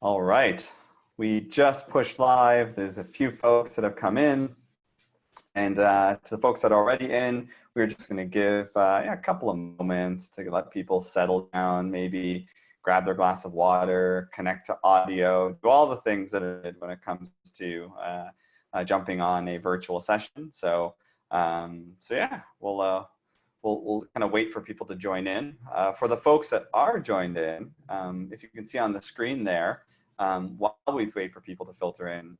All right, we just pushed live. There's a few folks that have come in, and to the folks that are already in, we're just going to give a couple of moments to let people settle down, maybe grab their glass of water, connect to audio, do all the things that are when it comes to jumping on a virtual session. So yeah, we'll kind of wait for people to join in. For the folks that are joined in, if you can see on the screen there, while we wait for people to filter in,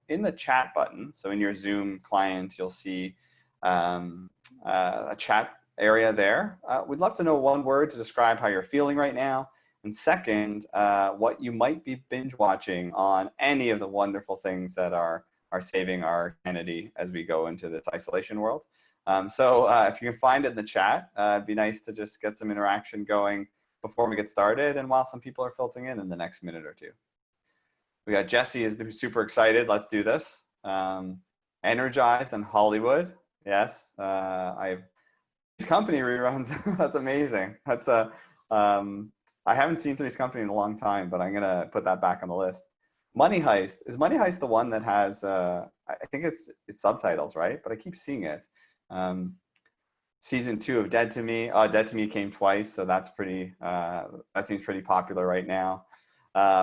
in the chat button, so in your Zoom client, you'll see a chat area there. We'd love to know one word to describe how you're feeling right now. And second, what you might be binge watching on any of the wonderful things that are saving our humanity as we go into this isolation world. So if you can find it in the chat, it'd be nice to just get some interaction going before we get started and while some people are filtering in the next minute or two. We got Jesse is super excited. Let's do this. Energized and Hollywood. Yes, I've Three's Company reruns. That's amazing. That's I haven't seen Three's Company in a long time, but I'm gonna put that back on the list. Money Heist, is Money Heist the one that has I think it's subtitles, right? But I keep seeing it. Season 2 of Dead to Me. Dead to Me came twice, so that's pretty. That seems pretty popular right now.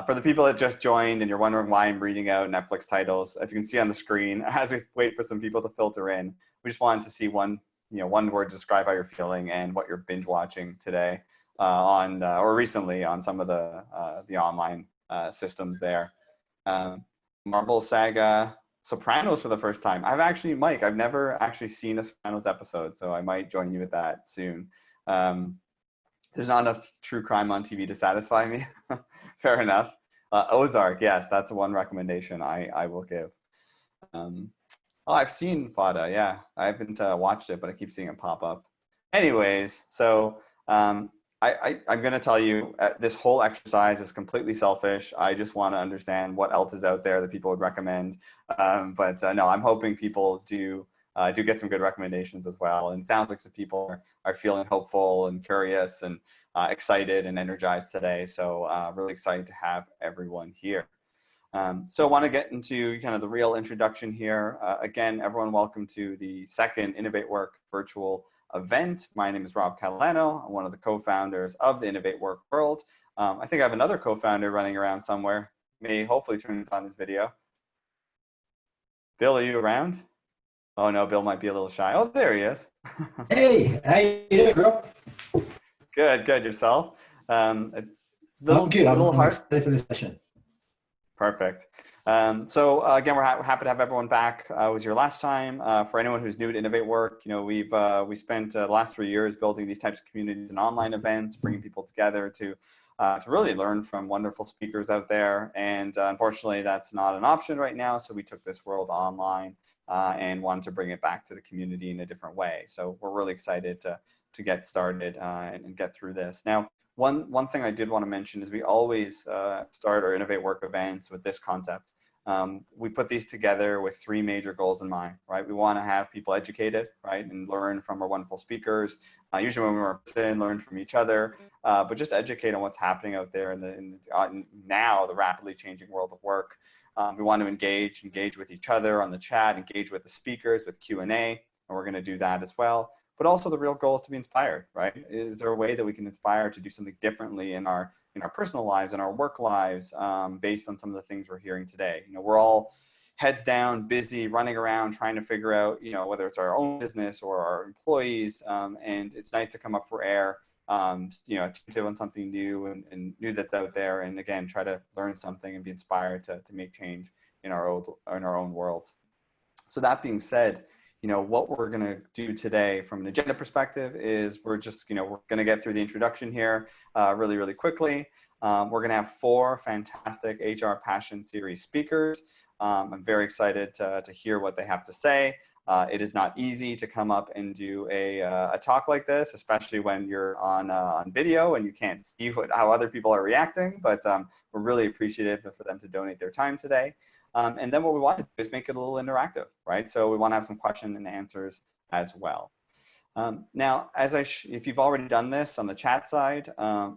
For the people that just joined and you're wondering why I'm reading out Netflix titles, if you can see on the screen, as we wait for some people to filter in, we just wanted to see one word to describe how you're feeling and what you're binge watching today or recently on some of the online systems there. Marvel Saga, Sopranos for the first time. Mike, I've never actually seen a Sopranos episode, so I might join you with that soon. There's not enough true crime on TV to satisfy me. Fair enough. Ozark, yes, that's one recommendation I will give. I've seen Fada, yeah. I haven't watched it, but I keep seeing it pop up. Anyways, so I'm going to tell you, this whole exercise is completely selfish. I just want to understand what else is out there that people would recommend. But no, I'm hoping people do get some good recommendations as well. And it sounds like some people are feeling hopeful and curious and excited and energized today. So really excited to have everyone here. So I want to get into kind of the real introduction here. Again, everyone, welcome to the second InnovateWork virtual event. My name is Rob Catalano. I'm one of the co-founders of the InnovateWork world. I think I have another co-founder running around somewhere. May hopefully turn on his video. Bill, are you around? Oh no, Bill might be a little shy. Oh, there he is. Hey, how you doing, Rob? Good. Yourself? I'm good. I'm excited for this session. Perfect. So again, we're happy to have everyone back. It was your last time. For anyone who's new to InnovateWork, we spent the last 3 years building these types of communities and online events, bringing people together to really learn from wonderful speakers out there. And unfortunately, that's not an option right now. So we took this world online and wanted to bring it back to the community in a different way. So we're really excited to get started and get through this. Now, one thing I did want to mention is we always start our InnovateWork events with this concept. We put these together with 3 major goals in mind, right? We want to have people educated, right, and learn from our wonderful speakers. Usually when we're in, learn from each other, but just educate on what's happening out there in now the rapidly changing world of work. We want to engage with each other on the chat, engage with the speakers with Q&A, and we're going to do that as well. But also the real goal is to be inspired, right? Is there a way that we can inspire to do something differently in our personal lives, in our work lives, based on some of the things we're hearing today? We're all heads down, busy, running around, trying to figure out, whether it's our own business or our employees, and it's nice to come up for air, attentive on something new and new that's out there, and again, try to learn something and be inspired to make change in our own worlds. So that being said, what we're going to do today from an agenda perspective is we're just, we're going to get through the introduction here really, really quickly. We're going to have 4 fantastic HR Passion Series speakers. I'm very excited to hear what they have to say. It is not easy to come up and do a talk like this, especially when you're on video and you can't see how other people are reacting, but we're really appreciative for them to donate their time today. And then what we want to do is make it a little interactive, right? So we want to have some question and answers as well. Now, if you've already done this on the chat side,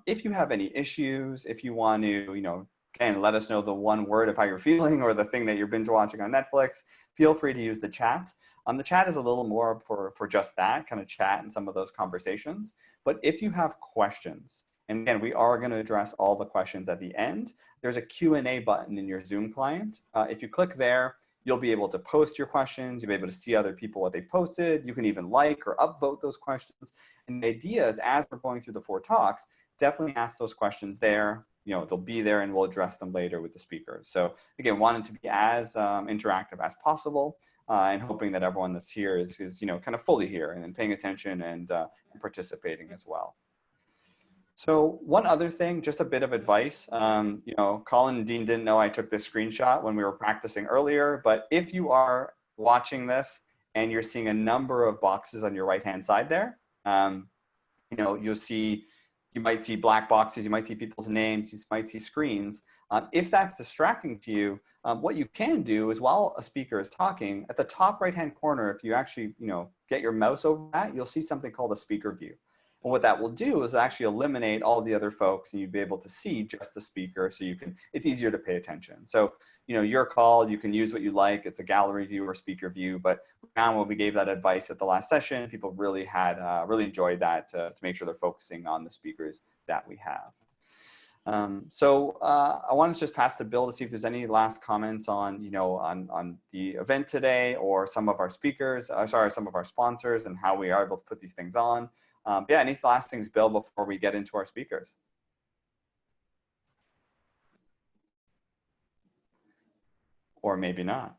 if you have any issues, if you want to, again, let us know the one word of how you're feeling or the thing that you're binge watching on Netflix. Feel free to use the chat. The chat is a little more for just that, kind of chat and some of those conversations. But if you have questions, and again, we are going to address all the questions at the end, there's a Q&A button in your Zoom client. If you click there, you'll be able to post your questions. You'll be able to see other people what they posted. You can even like or upvote those questions. And the idea is, as we're going through the 4 talks, definitely ask those questions there. You know, they'll be there and we'll address them later with the speakers. So again, wanting to be as interactive as possible and hoping that everyone that's here is you know, kind of fully here and paying attention and participating as well. So one other thing, just a bit of advice, you know, Colin and Dean didn't know I took this screenshot when we were practicing earlier, but if you are watching this and you're seeing a number of boxes on your right-hand side there, you know, you might see black boxes, you might see people's names, you might see screens. If that's distracting to you, what you can do is while a speaker is talking, at the top right-hand corner, if you actually, you know, get your mouse over that, you'll see something called a speaker view. And what that will do is actually eliminate all the other folks and you'll be able to see just the speaker so you can, it's easier to pay attention. So, you know, your call, you can use what you like. It's a gallery view or speaker view, but we found when we gave that advice at the last session, people really had, really enjoyed that to make sure they're focusing on the speakers that we have. I want to just pass to Bill to see if there's any last comments on, you know, on the event today or some of our speakers, some of our sponsors and how we are able to put these things on. Yeah, any last things, Bill, before we get into our speakers? Or maybe not.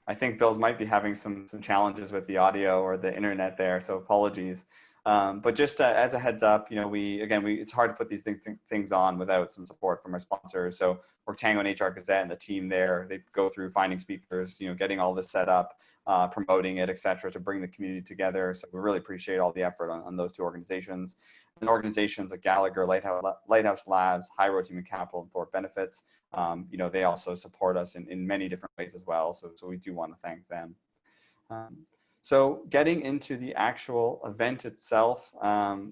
I think Bill's might be having some challenges with the audio or the internet there, so apologies. But just as a heads up, you know, it's hard to put these things on without some support from our sponsors. So we're Tango and HR Gazette and the team there, they go through finding speakers, you know, getting all this set up, promoting it, et cetera, to bring the community together. So we really appreciate all the effort on those 2 organizations. And organizations like Gallagher, Lighthouse Labs, High Road Human Capital, and Thorpe Benefits, you know, they also support us in many different ways as well. So we do want to thank them. So getting into the actual event itself,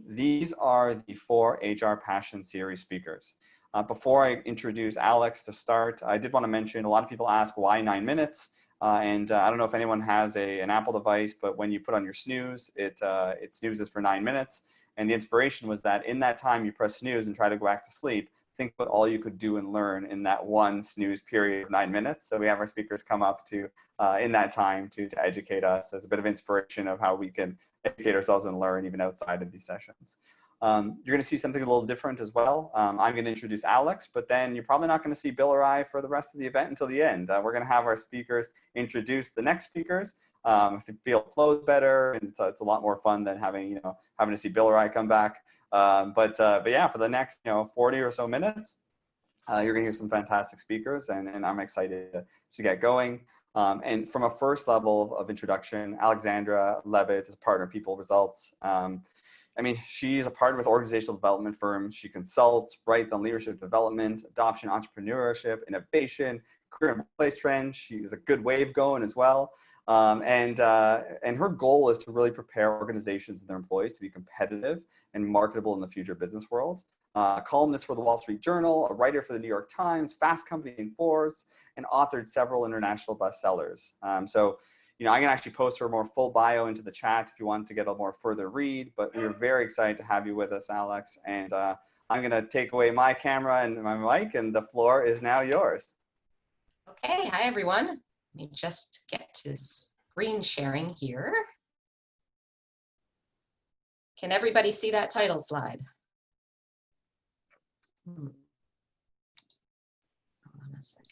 these are the 4 HR Passion Series speakers. Before I introduce Alex to start, I did want to mention, a lot of people ask why 9 minutes? I don't know if anyone has an Apple device, but when you put on your snooze, it snoozes for 9 minutes. And the inspiration was that in that time you press snooze and try to go back to sleep, think about all you could do and learn in that one snooze period of 9 minutes. So we have our speakers come up to in that time to educate us as a bit of inspiration of how we can educate ourselves and learn even outside of these sessions. You're going to see something a little different as well. I'm going to introduce Alex, but then you're probably not going to see Bill or I for the rest of the event until the end. We're going to have our speakers introduce the next speakers. If the feel flows better, and it's a lot more fun than having to see Bill or I come back. But yeah, for the next 40 or so minutes, you're going to hear some fantastic speakers, and I'm excited to get going. And from a first level of introduction, Alexandra Levit is a partner at PeopleResults. I mean, she's a partner with organizational development firms. She consults, writes on leadership development, adoption, entrepreneurship, innovation, career and workplace trends. She's a good wave going as well. And her goal is to really prepare organizations and their employees to be competitive and marketable in the future business world. A columnist for the Wall Street Journal, a writer for the New York Times, Fast Company and Forbes, and authored several international bestsellers. I can actually post her more full bio into the chat if you want to get a more further read, but we're very excited to have you with us, Alex. And I'm going to take away my camera and my mic, and the floor is now yours. Okay, hi everyone. Let me just get to screen sharing here. Can everybody see that title slide? Hold on a second.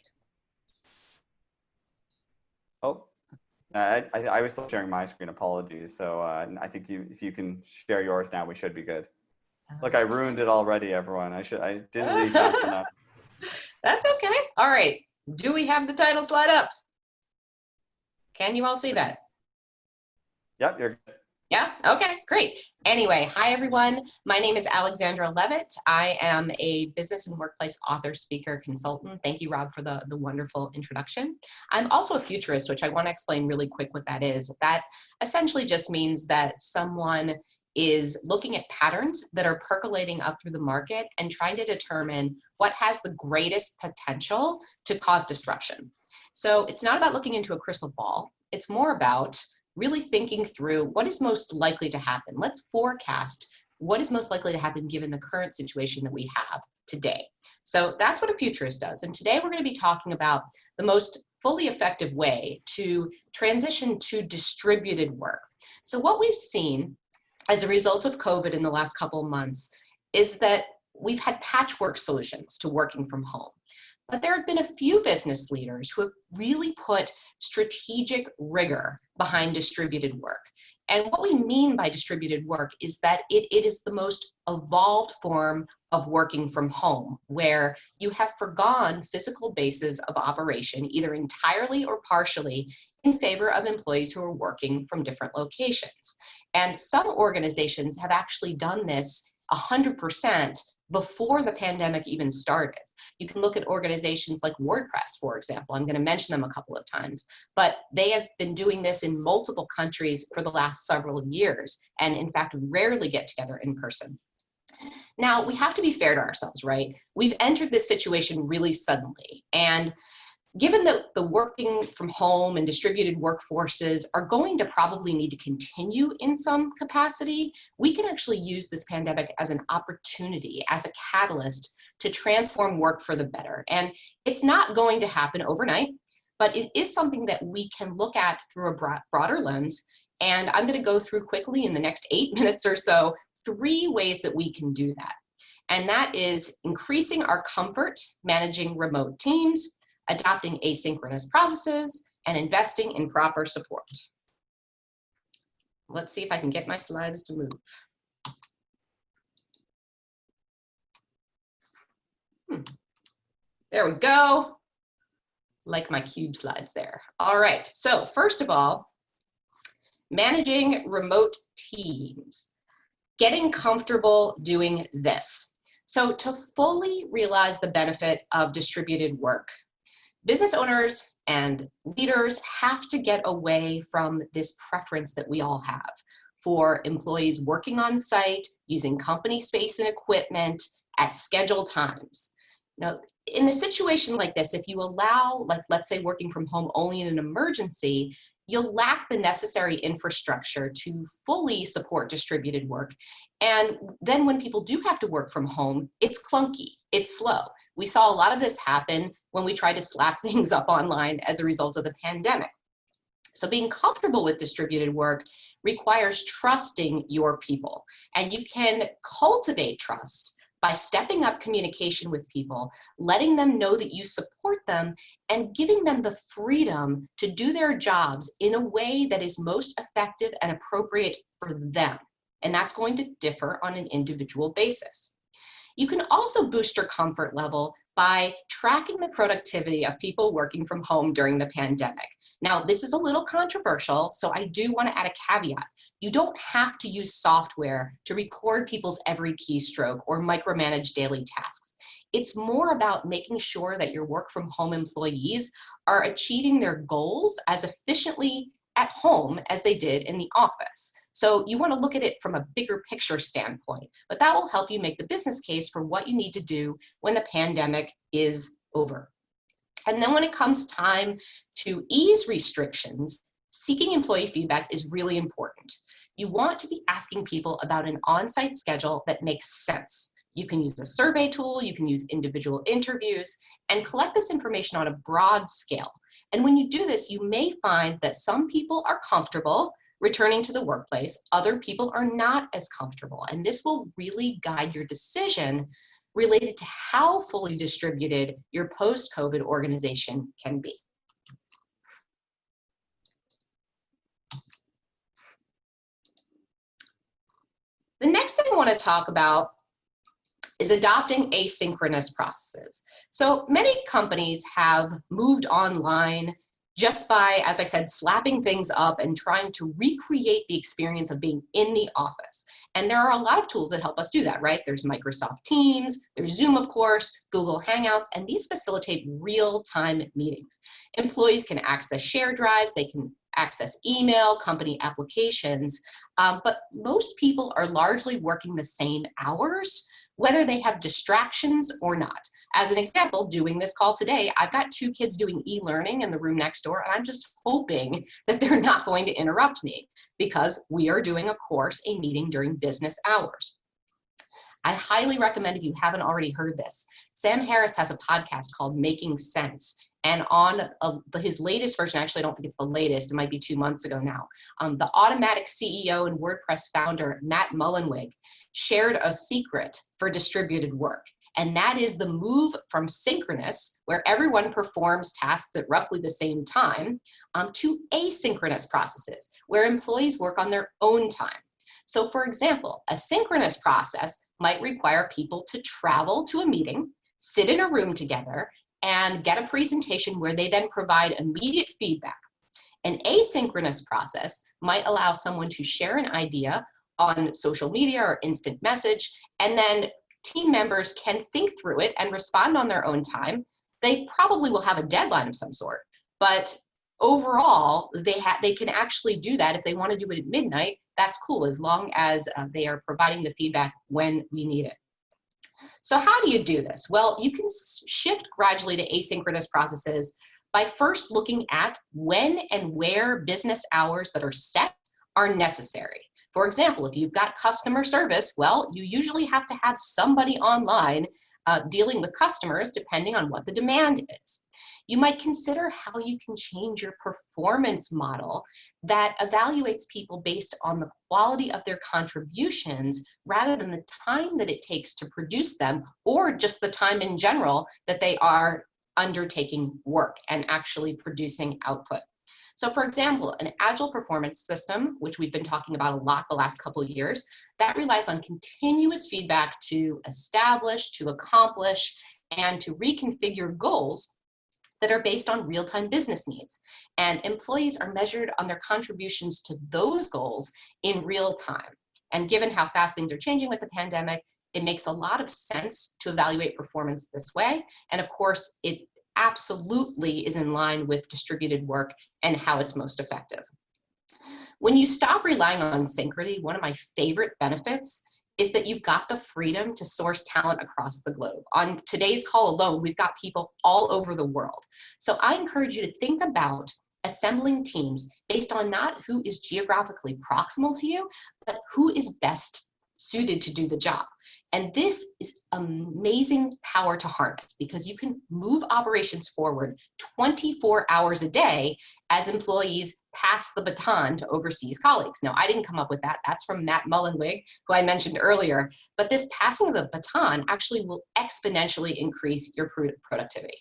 Oh, I was still sharing my screen, apologies. So I think if you can share yours now, we should be good. Look, I ruined it already, everyone. I didn't leave fast enough. That's okay. All right. Do we have the title slide up? Can you all see that? Yep, you're good. Yeah, okay, great. Anyway, hi everyone. My name is Alexandra Levit. I am a business and workplace author, speaker, consultant. Thank you, Rob, for the wonderful introduction. I'm also a futurist, which I want to explain really quick what that is. That essentially just means that someone is looking at patterns that are percolating up through the market and trying to determine what has the greatest potential to cause disruption. So it's not about looking into a crystal ball. It's more about really thinking through what is most likely to happen. Let's forecast what is most likely to happen given the current situation that we have today. So that's what a futurist does. And today we're going to be talking about the most fully effective way to transition to distributed work. So what we've seen as a result of COVID in the last couple of months is that we've had patchwork solutions to working from home. But there have been a few business leaders who have really put strategic rigor behind distributed work. And what we mean by distributed work is that it is the most evolved form of working from home, where you have forgone physical bases of operation, either entirely or partially, in favor of employees who are working from different locations. And some organizations have actually done this 100% before the pandemic even started. You can look at organizations like WordPress, for example. I'm going to mention them a couple of times, but they have been doing this in multiple countries for the last several years, and in fact, rarely get together in person. Now, we have to be fair to ourselves, right? We've entered this situation really suddenly, and given that the working from home and distributed workforces are going to probably need to continue in some capacity, we can actually use this pandemic as an opportunity, as a catalyst to transform work for the better. And it's not going to happen overnight, but it is something that we can look at through a broader lens. And I'm going to go through quickly in the next 8 minutes or so 3 ways that we can do that. And that is increasing our comfort managing remote teams, adopting asynchronous processes, and investing in proper support. Let's see if I can get my slides to move. There we go. Like my cube slides there. All right, so first of all, managing remote teams, getting comfortable doing this. So to fully realize the benefit of distributed work, business owners and leaders have to get away from this preference that we all have for employees working on site, using company space and equipment at scheduled times. Now, in a situation like this, if you allow, like, let's say working from home only in an emergency, you'll lack the necessary infrastructure to fully support distributed work. And then when people do have to work from home, it's clunky, it's slow. We saw a lot of this happen when we tried to slap things up online as a result of the pandemic. So being comfortable with distributed work requires trusting your people. And you can cultivate trust by stepping up communication with people, letting them know that you support them, and giving them the freedom to do their jobs in a way that is most effective and appropriate for them. And that's going to differ on an individual basis. You can also boost your comfort level by tracking the productivity of people working from home during the pandemic. Now, this is a little controversial, so I do want to add a caveat. You don't have to use software to record people's every keystroke or micromanage daily tasks. It's more about making sure that your work from home employees are achieving their goals as efficiently at home as they did in the office. So you want to look at it from a bigger picture standpoint, but that will help you make the business case for what you need to do when the pandemic is over. And then when it comes time to ease restrictions, seeking employee feedback is really important. You want to be asking people about an on-site schedule that makes sense. You can use a survey tool, you can use individual interviews, and collect this information on a broad scale. And when you do this, you may find that some people are comfortable returning to the workplace, other people are not as comfortable. And this will really guide your decision related to how fully distributed your post-COVID organization can be. The next thing I want to talk about is adopting asynchronous processes. So many companies have moved online just by, as I said, slapping things up and trying to recreate the experience of being in the office. And there are a lot of tools that help us do that, right? There's Microsoft Teams, there's Zoom, of course, Google Hangouts, and these facilitate real-time meetings. Employees can access share drives, they can access email, company applications, but most people are largely working the same hours, whether they have distractions or not. As an example, doing this call today, I've got 2 kids doing e-learning in the room next door, and I'm just hoping that they're not going to interrupt me because we are doing, of course, a meeting during business hours. I highly recommend, if you haven't already heard this, Sam Harris has a podcast called Making Sense. And on his latest version, actually, I don't think it's the latest, it might be 2 months ago now, the Automatic CEO and WordPress founder, Matt Mullenweg, shared a secret for distributed work. And that is the move from synchronous, where everyone performs tasks at roughly the same time, to asynchronous processes, where employees work on their own time. So for example, a synchronous process might require people to travel to a meeting, sit in a room together, and get a presentation where they then provide immediate feedback. An asynchronous process might allow someone to share an idea on social media or instant message, and then team members can think through it and respond on their own time. They probably will have a deadline of some sort, but overall, they can actually do that. If they want to do it at midnight, that's cool, as long as they are providing the feedback when we need it. So how do you do this? Well, you can shift gradually to asynchronous processes by first looking at when and where business hours that are set are necessary. For example, if you've got customer service, well, you usually have to have somebody online dealing with customers depending on what the demand is. You might consider how you can change your performance model that evaluates people based on the quality of their contributions rather than the time that it takes to produce them, or just the time in general that they are undertaking work and actually producing output. So for example, an agile performance system, which we've been talking about a lot the last couple of years, that relies on continuous feedback to establish, to accomplish, and to reconfigure goals that are based on real-time business needs. And employees are measured on their contributions to those goals in real time. And given how fast things are changing with the pandemic, it makes a lot of sense to evaluate performance this way. And of course, it absolutely is in line with distributed work and how it's most effective. When you stop relying on synchrony, one of my favorite benefits is that you've got the freedom to source talent across the globe. On today's call alone, we've got people all over the world. So I encourage you to think about assembling teams based on not who is geographically proximal to you, but who is best suited to do the job. And this is amazing power to harness because you can move operations forward 24 hours a day as employees pass the baton to overseas colleagues. Now, I didn't come up with that. That's from Matt Mullenweg, who I mentioned earlier. But this passing of the baton actually will exponentially increase your productivity.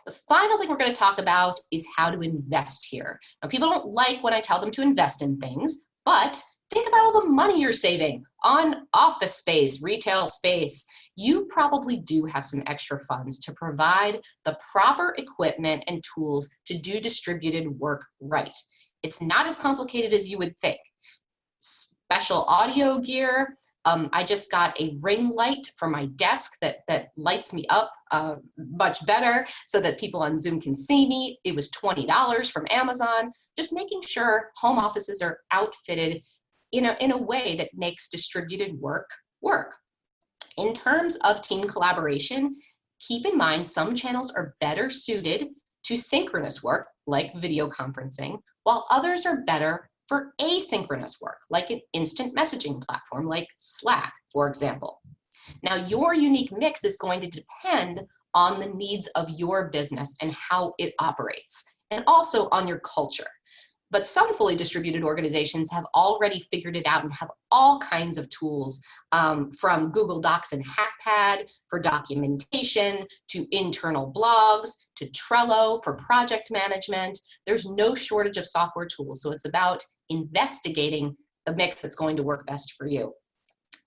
The final thing we're going to talk about is how to invest here. Now, people don't like when I tell them to invest in things, but think about all the money you're saving on office space, retail space. You probably do have some extra funds to provide the proper equipment and tools to do distributed work right. It's not as complicated as you would think. Special audio gear. I just got a ring light for my desk that lights me up much better so that people on Zoom can see me. It was $20 from Amazon. Just making sure home offices are outfitted in a way that makes distributed work work. In terms of team collaboration, keep in mind some channels are better suited to synchronous work, like video conferencing, while others are better for asynchronous work, like an instant messaging platform like Slack, for example. Now, your unique mix is going to depend on the needs of your business and how it operates, and also on your culture. But some fully distributed organizations have already figured it out and have all kinds of tools, from Google Docs and Hackpad for documentation, to internal blogs, to Trello for project management. There's no shortage of software tools, so it's about investigating the mix that's going to work best for you.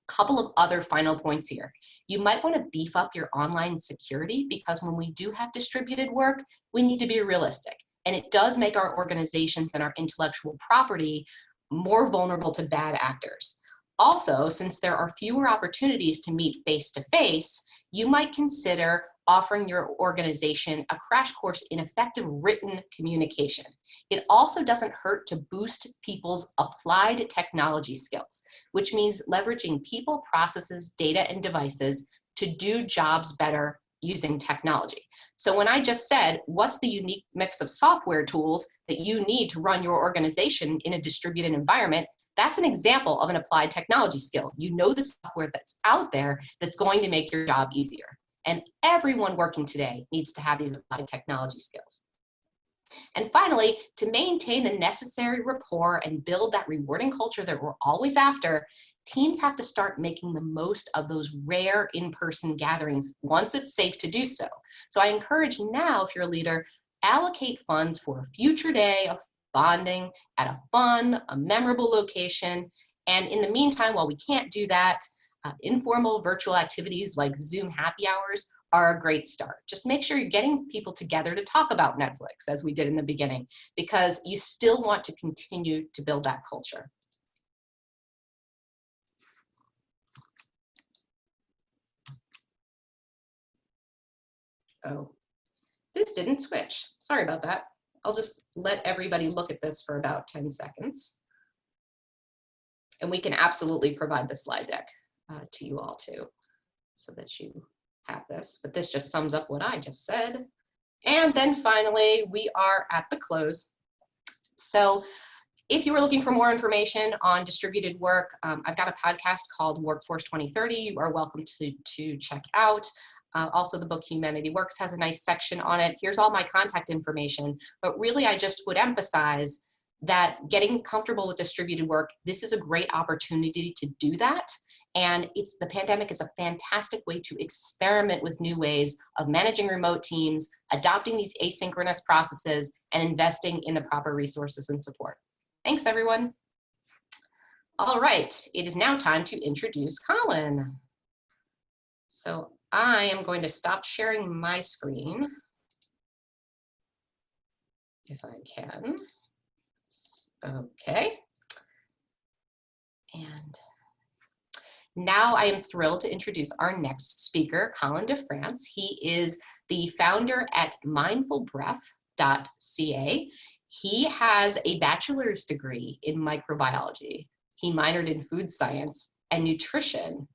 Couple of other final points here. You might want to beef up your online security because when we do have distributed work, we need to be realistic. And it does make our organizations and our intellectual property more vulnerable to bad actors. Also, since there are fewer opportunities to meet face-to-face, you might consider offering your organization a crash course in effective written communication. It also doesn't hurt to boost people's applied technology skills, which means leveraging people, processes, data, and devices to do jobs better using technology. So when I just said, what's the unique mix of software tools that you need to run your organization in a distributed environment? That's an example of an applied technology skill. You know the software that's out there that's going to make your job easier. And everyone working today needs to have these applied technology skills. And finally, to maintain the necessary rapport and build that rewarding culture that we're always after, teams have to start making the most of those rare in-person gatherings once it's safe to do so. So I encourage now, if you're a leader, allocate funds for a future day of bonding at a fun, a memorable location. And in the meantime, while we can't do that, informal virtual activities like Zoom happy hours are a great start. Just make sure you're getting people together to talk about Netflix, as we did in the beginning, because you still want to continue to build that culture. Oh, this didn't switch. Sorry about that. I'll just let everybody look at this for about 10 seconds. And we can absolutely provide the slide deck to you all too, so that you have this. But this just sums up what I just said. And then finally, we are at the close. So if you are looking for more information on distributed work, I've got a podcast called Workforce 2030. You are welcome to check out. Also, the book Humanity Works has a nice section on it. Here's all my contact information. But really, I just would emphasize that getting comfortable with distributed work, this is a great opportunity to do that. And the pandemic is a fantastic way to experiment with new ways of managing remote teams, adopting these asynchronous processes, and investing in the proper resources and support. Thanks, everyone. All right, it is now time to introduce Colin. So I am going to stop sharing my screen, if I can. Okay. And now I am thrilled to introduce our next speaker, Colin DeFrance. He is the founder at MindfulBreath.ca. He has a bachelor's degree in microbiology. He minored in food science and nutrition.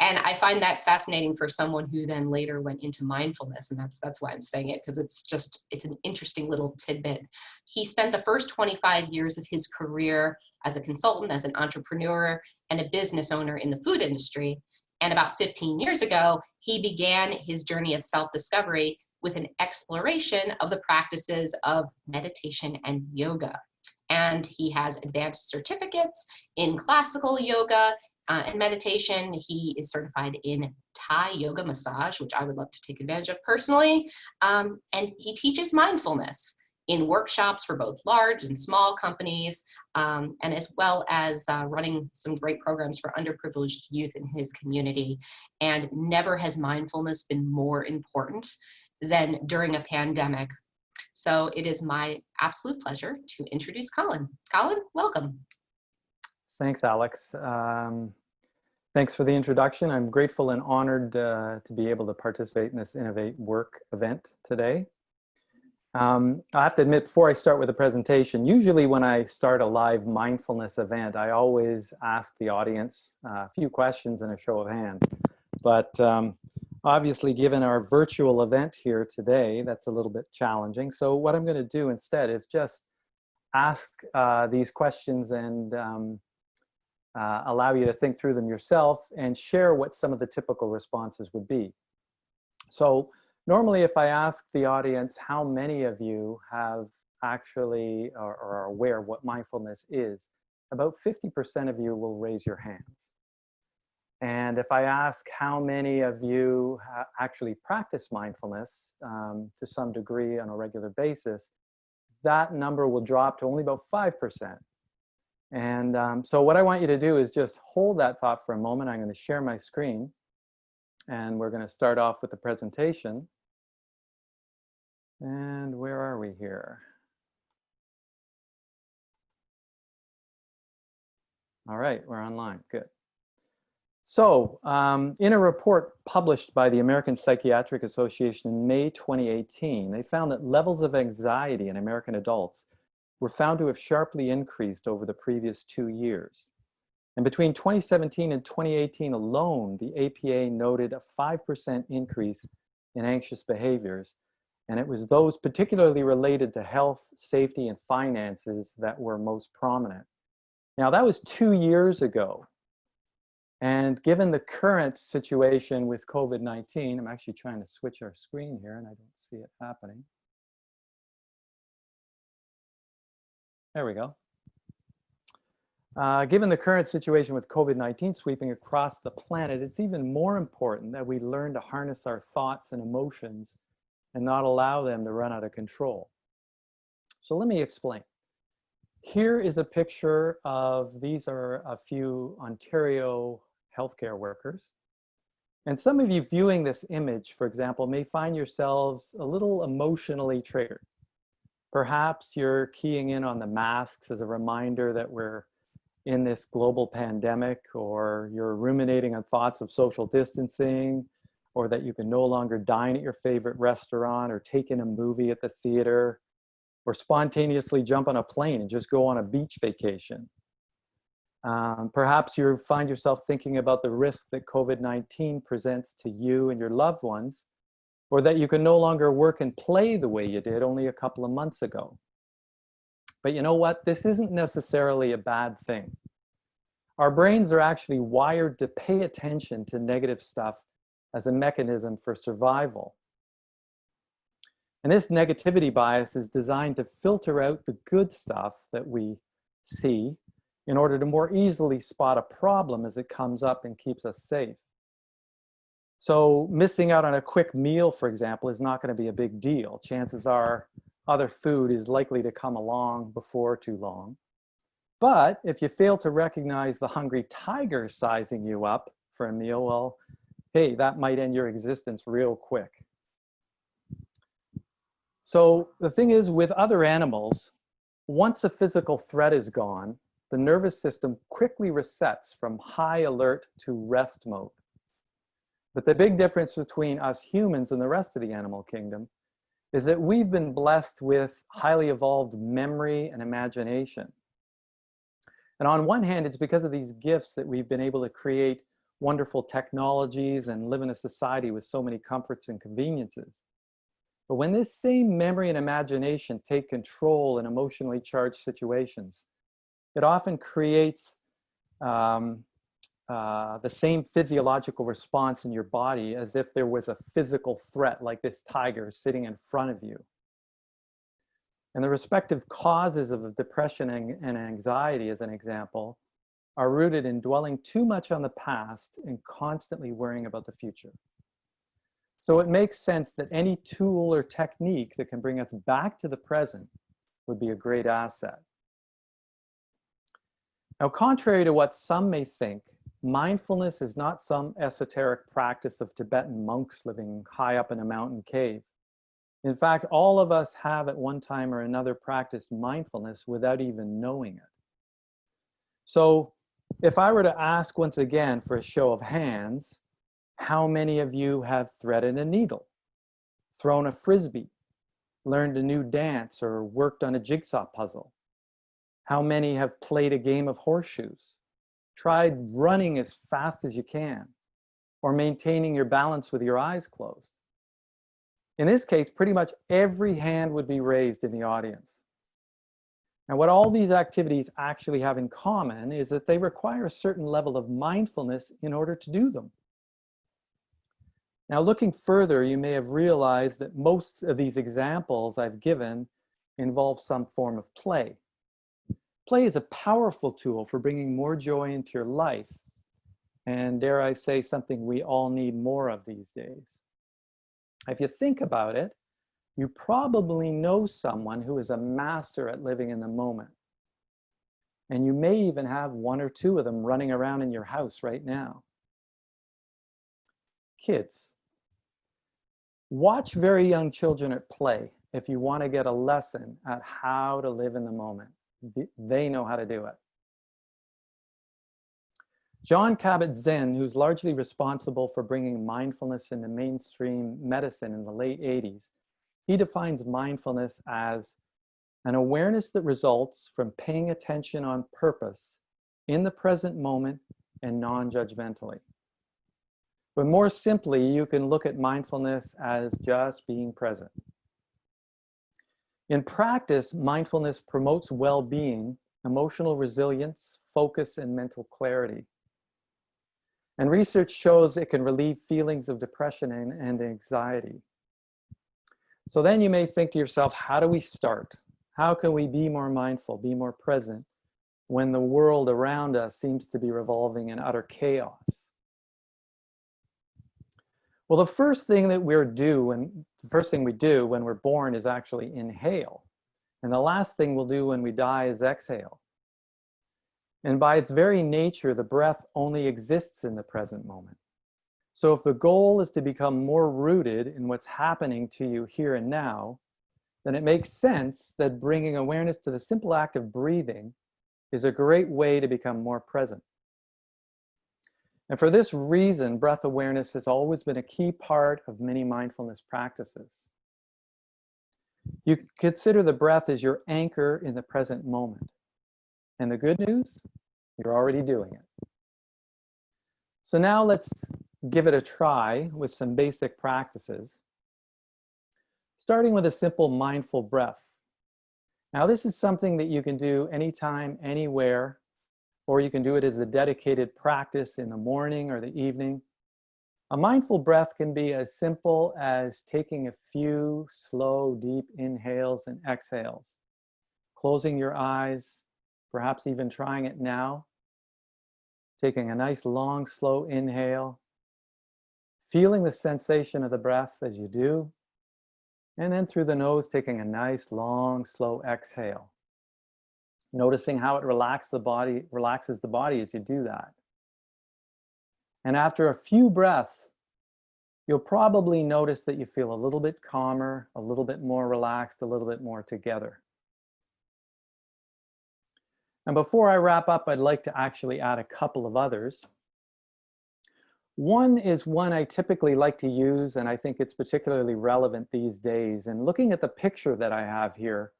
And I find that fascinating for someone who then later went into mindfulness, and that's why I'm saying it, because it's an interesting little tidbit. He spent the first 25 years of his career as a consultant, as an entrepreneur, and a business owner in the food industry. And about 15 years ago, he began his journey of self-discovery with an exploration of the practices of meditation and yoga. And he has advanced certificates in classical yoga and meditation. He is certified in Thai yoga massage, which I would love to take advantage of personally. And he teaches mindfulness in workshops for both large and small companies, and as well as running some great programs for underprivileged youth in his community. And never has mindfulness been more important than during a pandemic. So it is my absolute pleasure to introduce Colin. Colin, welcome. Thanks, Alex. Thanks for the introduction. I'm grateful and honored to be able to participate in this Innovate Work event today. I have to admit, before I start with the presentation, usually when I start a live mindfulness event, I always ask the audience a few questions and a show of hands. But obviously, given our virtual event here today, that's a little bit challenging. So what I'm going to do instead is just ask these questions and allow you to think through them yourself and share what some of the typical responses would be. So normally, if I ask the audience how many of you have actually or are aware of what mindfulness is, about 50% of you will raise your hands. And if I ask how many of you actually practice mindfulness to some degree on a regular basis, that number will drop to only about 5%. And so what I want you to do is just hold that thought for a moment. I'm going to share my screen, and we're going to start off with the presentation. And where are we here? All right, we're online. Good. So, in a report published by the American Psychiatric Association in May 2018, they found that levels of anxiety in American adults were found to have sharply increased over the previous 2 years. And between 2017 and 2018 alone, the APA noted a 5% increase in anxious behaviors. And it was those particularly related to health, safety, and finances that were most prominent. Now, that was 2 years ago. And given the current situation with COVID-19, I'm actually trying to switch our screen here and I don't see it happening. There we go. Given the current situation with COVID-19 sweeping across the planet, it's even more important that we learn to harness our thoughts and emotions and not allow them to run out of control. So let me explain. Here is a picture of, these are a few Ontario healthcare workers. And some of you viewing this image, for example, may find yourselves a little emotionally triggered. Perhaps you're keying in on the masks as a reminder that we're in this global pandemic, or you're ruminating on thoughts of social distancing, or that you can no longer dine at your favorite restaurant or take in a movie at the theater, or spontaneously jump on a plane and just go on a beach vacation. Perhaps you find yourself thinking about the risk that COVID-19 presents to you and your loved ones, or that you can no longer work and play the way you did only a couple of months ago. But you know what? This isn't necessarily a bad thing. Our brains are actually wired to pay attention to negative stuff as a mechanism for survival. And this negativity bias is designed to filter out the good stuff that we see in order to more easily spot a problem as it comes up and keeps us safe. So missing out on a quick meal, for example, is not going to be a big deal. Chances are other food is likely to come along before too long. But if you fail to recognize the hungry tiger sizing you up for a meal, well, hey, that might end your existence real quick. So the thing is, with other animals, once a physical threat is gone, the nervous system quickly resets from high alert to rest mode. But the big difference between us humans and the rest of the animal kingdom is that we've been blessed with highly evolved memory and imagination. And on one hand, it's because of these gifts that we've been able to create wonderful technologies and live in a society with so many comforts and conveniences. But when this same memory and imagination take control in emotionally charged situations, it often creates the same physiological response in your body as if there was a physical threat like this tiger sitting in front of you. And the respective causes of depression and anxiety, as an example, are rooted in dwelling too much on the past and constantly worrying about the future. So it makes sense that any tool or technique that can bring us back to the present would be a great asset. Now, contrary to what some may think, mindfulness is not some esoteric practice of Tibetan monks living high up in a mountain cave. In fact, all of us have at one time or another practiced mindfulness without even knowing it. So if I were to ask once again for a show of hands, how many of you have threaded a needle, thrown a frisbee, learned a new dance, or worked on a jigsaw puzzle? How many have played a game of horseshoes, tried running as fast as you can, or maintaining your balance with your eyes closed? In this case, pretty much every hand would be raised in the audience. And what all these activities actually have in common is that they require a certain level of mindfulness in order to do them. Now, looking further, you may have realized that most of these examples I've given involve some form of play. Play is a powerful tool for bringing more joy into your life, and dare I say, something we all need more of these days. If you think about it, you probably know someone who is a master at living in the moment. And you may even have one or two of them running around in your house right now. Kids, watch very young children at play if you want to get a lesson at how to live in the moment. They know how to do it. John Kabat-Zinn, who's largely responsible for bringing mindfulness into mainstream medicine in the late 80s, he defines mindfulness as an awareness that results from paying attention on purpose in the present moment and non-judgmentally. But more simply, you can look at mindfulness as just being present. In practice, mindfulness promotes well-being, emotional resilience, focus, and mental clarity. And research shows it can relieve feelings of depression and anxiety. So then you may think to yourself, how do we start? How can we be more mindful, be more present when the world around us seems to be revolving in utter chaos? Well, the first thing we do when we're born is actually inhale. And the last thing we'll do when we die is exhale. And by its very nature, the breath only exists in the present moment. So if the goal is to become more rooted in what's happening to you here and now, then it makes sense that bringing awareness to the simple act of breathing is a great way to become more present. And for this reason, breath awareness has always been a key part of many mindfulness practices. You consider the breath as your anchor in the present moment. And the good news, you're already doing it. So now let's give it a try with some basic practices, starting with a simple mindful breath. Now this is something that you can do anytime, anywhere, or you can do it as a dedicated practice in the morning or the evening. A mindful breath can be as simple as taking a few slow, deep inhales and exhales, closing your eyes, perhaps even trying it now, taking a nice long, slow inhale, feeling the sensation of the breath as you do, and then through the nose, taking a nice, long, slow exhale. Noticing how it relaxes the body as you do that. And after a few breaths, you'll probably notice that you feel a little bit calmer, a little bit more relaxed, a little bit more together. And before I wrap up, I'd like to actually add a couple of others. One is one I typically like to use, and I think it's particularly relevant these days. And looking at the picture that I have here,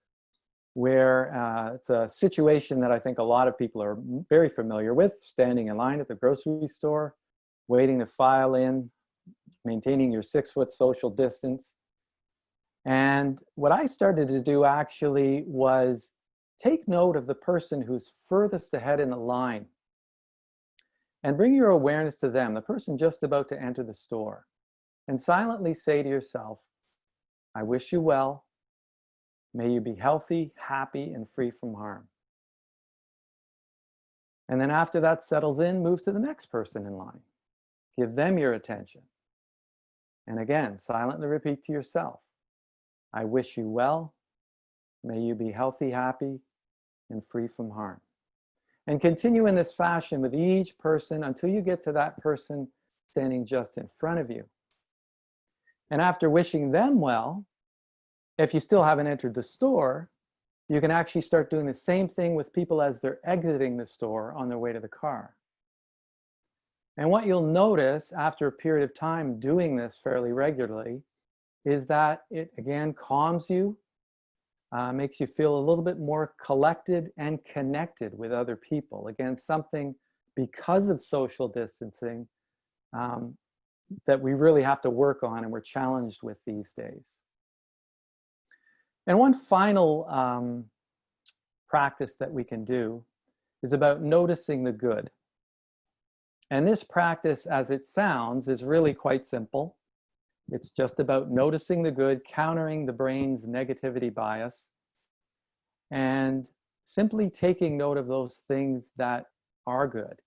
where it's a situation that I think a lot of people are very familiar with, standing in line at the grocery store, waiting to file in, maintaining your 6-foot social distance. And what I started to do actually was take note of the person who's furthest ahead in the line and bring your awareness to them, the person just about to enter the store, and silently say to yourself, I wish you well. May you be healthy, happy, and free from harm. And then after that settles in, move to the next person in line. Give them your attention. And again, silently repeat to yourself, I wish you well. May you be healthy, happy, and free from harm. And continue in this fashion with each person until you get to that person standing just in front of you. And after wishing them well, if you still haven't entered the store, you can actually start doing the same thing with people as they're exiting the store on their way to the car. And what you'll notice after a period of time doing this fairly regularly is that it again calms you, makes you feel a little bit more collected and connected with other people. Again, something because of social distancing that we really have to work on and we're challenged with these days. And one final practice that we can do is about noticing the good. And this practice, as it sounds, is really quite simple. It's just about noticing the good, countering the brain's negativity bias, and simply taking note of those things that are good.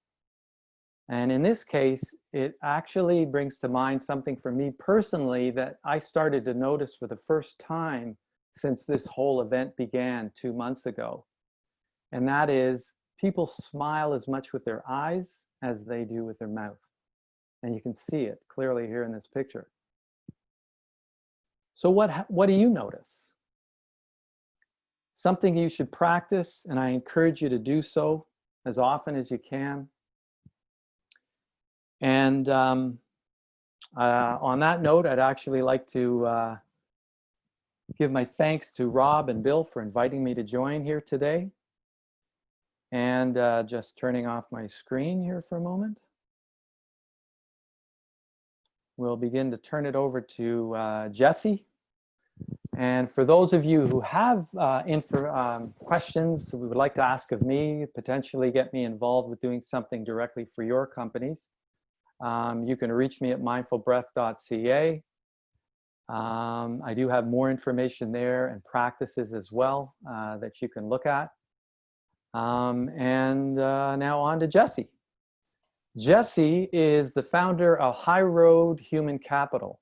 And in this case, it actually brings to mind something for me personally that I started to notice for the first time since this whole event began 2 months ago. And that is, people smile as much with their eyes as they do with their mouth. And you can see it clearly here in this picture. So what do you notice? Something you should practice, and I encourage you to do so as often as you can. And on that note, I'd actually like to give my thanks to Rob and Bill for inviting me to join here today. And just turning off my screen here for a moment. We'll begin to turn it over to Jesse. And for those of you who have questions we would like to ask of me, potentially get me involved with doing something directly for your companies, you can reach me at MindfulBreath.ca. I do have more information there and practices as well that you can look at. Now on to Jesse. Jesse is the founder of High Road Human Capital.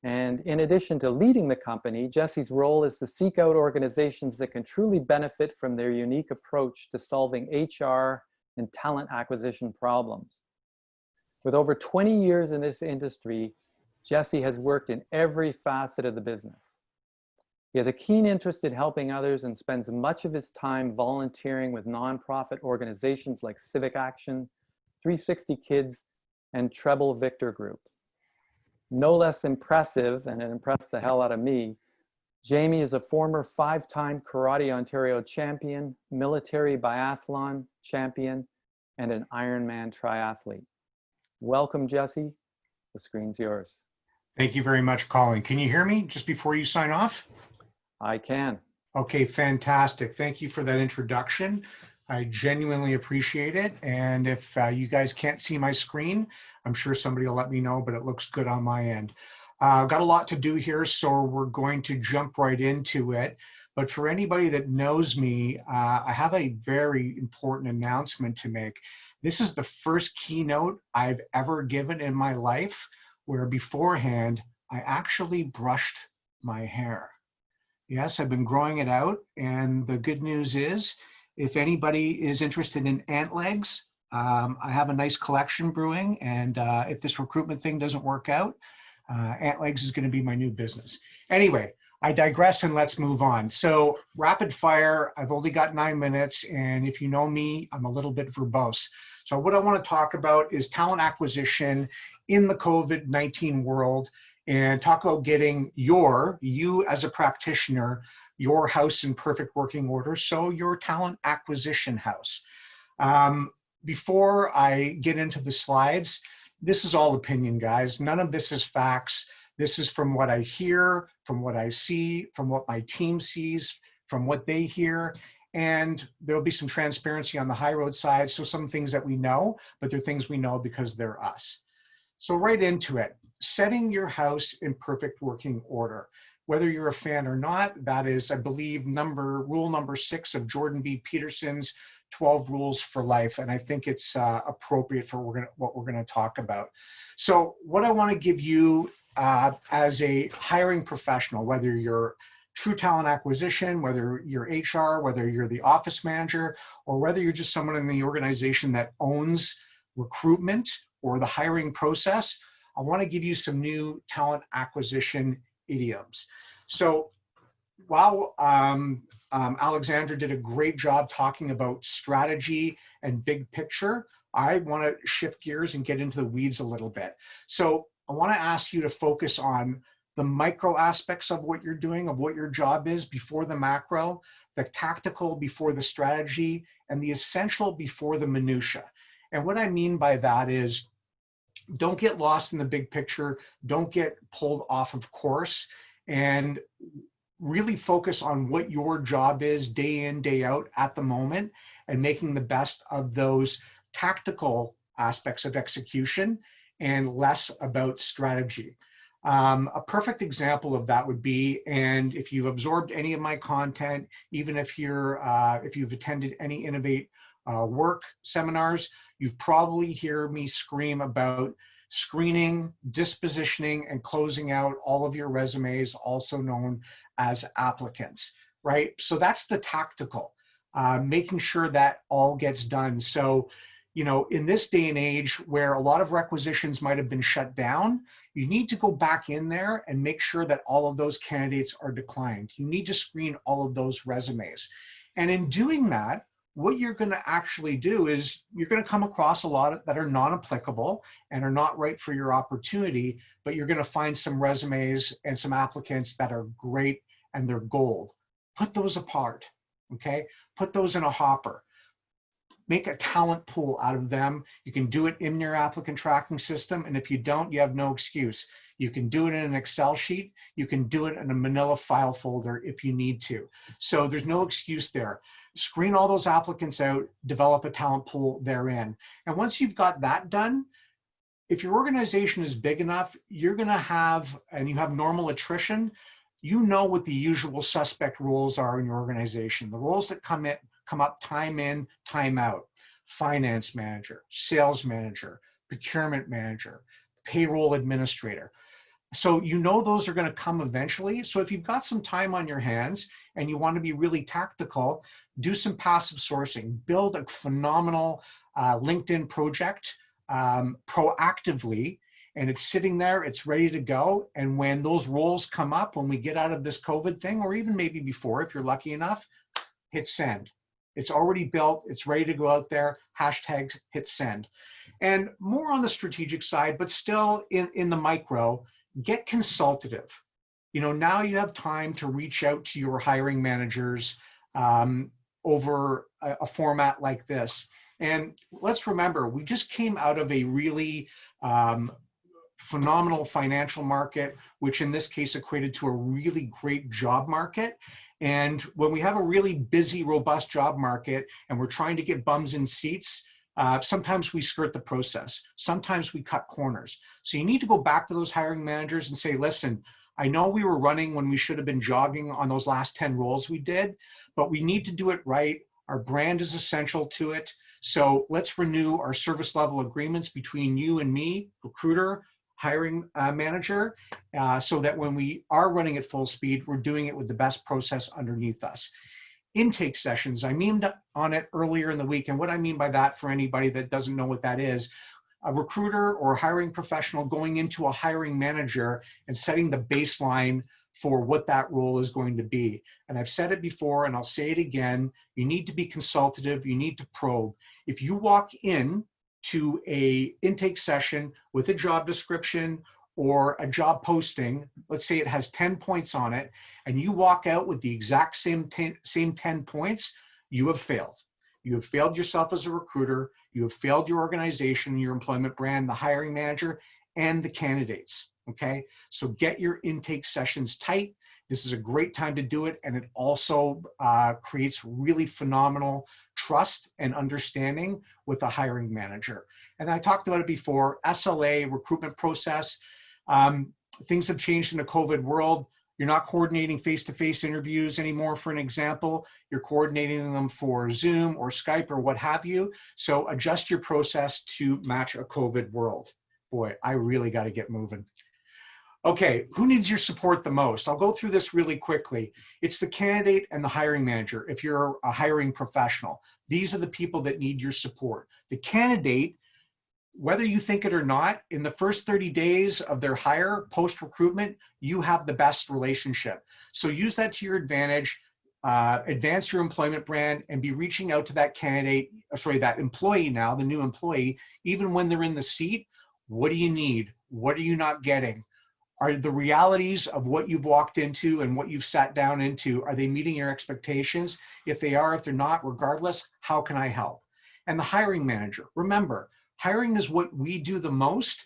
And in addition to leading the company, Jesse's role is to seek out organizations that can truly benefit from their unique approach to solving HR and talent acquisition problems. With over 20 years in this industry, Jesse has worked in every facet of the business. He has a keen interest in helping others and spends much of his time volunteering with nonprofit organizations like Civic Action, 360 Kids, and Treble Victor Group. No less impressive, and it impressed the hell out of me, Jamie is a former 5-time Karate Ontario champion, military biathlon champion, and an Ironman triathlete. Welcome, Jesse. The screen's yours. Thank you very much, Colin. Can you hear me just before you sign off? I can. Okay, fantastic. Thank you for that introduction. I genuinely appreciate it. And if you guys can't see my screen, I'm sure somebody will let me know, but it looks good on my end. I've got a lot to do here, so we're going to jump right into it. But for anybody that knows me, I have a very important announcement to make. This is the first keynote I've ever given in my life where beforehand, I actually brushed my hair. Yes, I've been growing it out, and the good news is, if anybody is interested in ant legs, I have a nice collection brewing, and if this recruitment thing doesn't work out, ant legs is going to be my new business. Anyway, I digress and let's move on. So rapid fire, I've only got 9 minutes, and if you know me, I'm a little bit verbose. So what I want to talk about is talent acquisition in the COVID-19 world, and talk about getting you as a practitioner, your house in perfect working order, so your talent acquisition house. Before I get into the slides, this is all opinion, guys. None of this is facts. This is from what I hear, from what I see, from what my team sees, from what they hear, and there'll be some transparency on the High Road side, so some things that we know, but they're things we know because they're us. So right into it, setting your house in perfect working order. Whether you're a fan or not, that is, I believe, rule number 6 of Jordan B. Peterson's 12 Rules for Life, and I think it's appropriate for what we're going to talk about. So what I want to give you as a hiring professional, whether you're true talent acquisition, whether you're HR, whether you're the office manager, or whether you're just someone in the organization that owns recruitment or the hiring process, I want to give you some new talent acquisition idioms. So while Alexandra did a great job talking about strategy and big picture, I want to shift gears and get into the weeds a little bit. So I want to ask you to focus on the micro aspects of what you're doing, of what your job is before the macro, the tactical before the strategy, and the essential before the minutia. And what I mean by that is, don't get lost in the big picture, don't get pulled off of course, and really focus on what your job is day in, day out at the moment, and making the best of those tactical aspects of execution and less about strategy. A perfect example of that would be, and if you've absorbed any of my content, even if you've attended any InnovateWork seminars, you've probably heard me scream about screening, dispositioning, and closing out all of your resumes, also known as applicants, right? So that's the tactical, making sure that all gets done. So, you know, in this day and age where a lot of requisitions might have been shut down, you need to go back in there and make sure that all of those candidates are declined. You need to screen all of those resumes. And in doing that, what you're going to actually do is you're going to come across a lot that are non-applicable and are not right for your opportunity, but you're going to find some resumes and some applicants that are great and they're gold. Put those apart, okay? Put those in a hopper. Make a talent pool out of them. You can do it in your applicant tracking system, and if you don't, you have no excuse. You can do it in an Excel sheet. You can do it in a manila file folder if you need to. So there's no excuse there. Screen all those applicants out, develop a talent pool therein. And once you've got that done, if your organization is big enough, you're gonna have, and you have normal attrition, you know what the usual suspect roles are in your organization. The roles that come up time in, time out. Finance manager, sales manager, procurement manager, payroll administrator. So you know those are going to come eventually. So if you've got some time on your hands and you want to be really tactical, do some passive sourcing. Build a phenomenal LinkedIn project proactively, and it's sitting there, it's ready to go. And when those roles come up, when we get out of this COVID thing, or even maybe before, if you're lucky enough, hit send. It's already built, it's ready to go out there, hashtag hit send. And more on the strategic side, but still in the micro, get consultative. You know, now you have time to reach out to your hiring managers over a format like this. And let's remember, we just came out of a really phenomenal financial market, which in this case equated to a really great job market. And when we have a really busy, robust job market and we're trying to get bums in seats, sometimes we skirt the process. Sometimes we cut corners. So you need to go back to those hiring managers and say, listen, I know we were running when we should have been jogging on those last 10 roles we did, but we need to do it right. Our brand is essential to it. So let's renew our service level agreements between you and me, recruiter, hiring manager, so that when we are running at full speed, we're doing it with the best process underneath us. Intake sessions, I memed on it earlier in the week, and what I mean by that, for anybody that doesn't know what that is, a recruiter or a hiring professional going into a hiring manager and setting the baseline for what that role is going to be. And I've said it before and I'll say it again, you need to be consultative, you need to probe. If you walk in to a intake session with a job description or a job posting, let's say it has 10 points on it, and you walk out with the exact same 10 points, you have failed. You have failed yourself as a recruiter, you have failed your organization, your employment brand, the hiring manager, and the candidates, okay? So get your intake sessions tight. This is a great time to do it, and it also creates really phenomenal trust and understanding with the hiring manager. And I talked about it before, SLA, recruitment process. Things have changed in the COVID world. You're not coordinating face-to-face interviews anymore, for an example. You're coordinating them for Zoom or Skype or what have you. So adjust your process to match a COVID world. Boy, I really got to get moving. Okay, who needs your support the most? I'll go through this really quickly. It's the candidate and the hiring manager if you're a hiring professional. These are the people that need your support. The candidate, whether you think it or not, in the first 30 days of their hire, post-recruitment, you have the best relationship. So use that to your advantage, advance your employment brand, and be reaching out to that candidate, that employee now, the new employee, even when they're in the seat. What do you need? What are you not getting? Are the realities of what you've walked into and what you've sat down into, are they meeting your expectations? If they are, if they're not, regardless, how can I help? And the hiring manager, remember, hiring is what we do the most.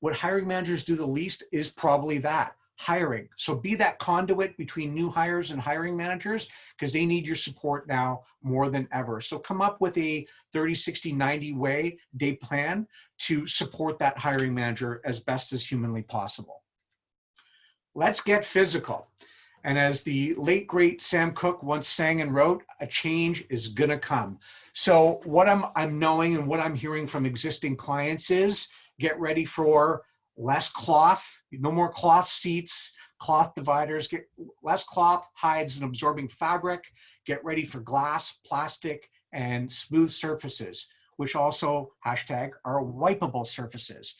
What hiring managers do the least is probably that, hiring. So be that conduit between new hires and hiring managers, because they need your support now more than ever. So come up with a 30, 60, 90 day plan to support that hiring manager as best as humanly possible. Let's get physical. And as the late, great Sam Cooke once sang and wrote, a change is gonna come. So what I'm knowing and what I'm hearing from existing clients is, get ready for less cloth, no more cloth seats, cloth dividers, get less cloth, hides, and absorbing fabric. Get ready for glass, plastic, and smooth surfaces, which also, hashtag, are wipeable surfaces.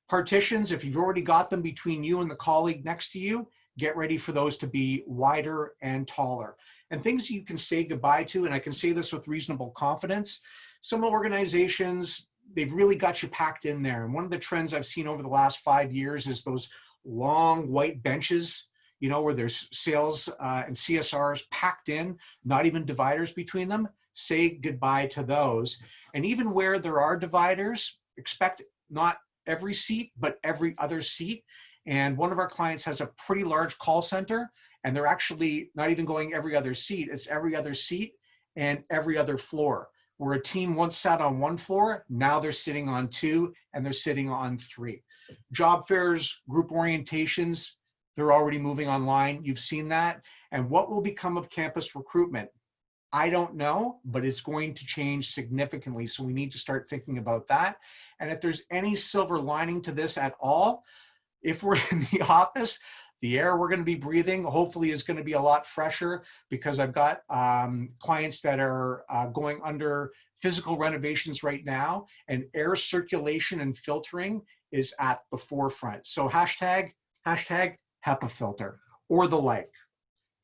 Partitions, if you've already got them between you and the colleague next to you, get ready for those to be wider and taller. And things you can say goodbye to, and I can say this with reasonable confidence, some organizations, they've really got you packed in there. And one of the trends I've seen over the last 5 years is those long white benches, you know, where there's sales and CSRs packed in, not even dividers between them. Say goodbye to those. And even where there are dividers, expect not every seat, but every other seat. And one of our clients has a pretty large call center, and they're actually not even going every other seat, it's every other seat and every other floor. Where a team once sat on one floor, now they're sitting on two, and they're sitting on three. Job fairs, group orientations, they're already moving online. You've seen that. And what will become of campus recruitment? I don't know, but it's going to change significantly. So we need to start thinking about that. And if there's any silver lining to this at all, if we're in the office, the air we're going to be breathing hopefully is going to be a lot fresher, because I've got clients that are going under physical renovations right now, and air circulation and filtering is at the forefront. So hashtag HEPA filter or the like.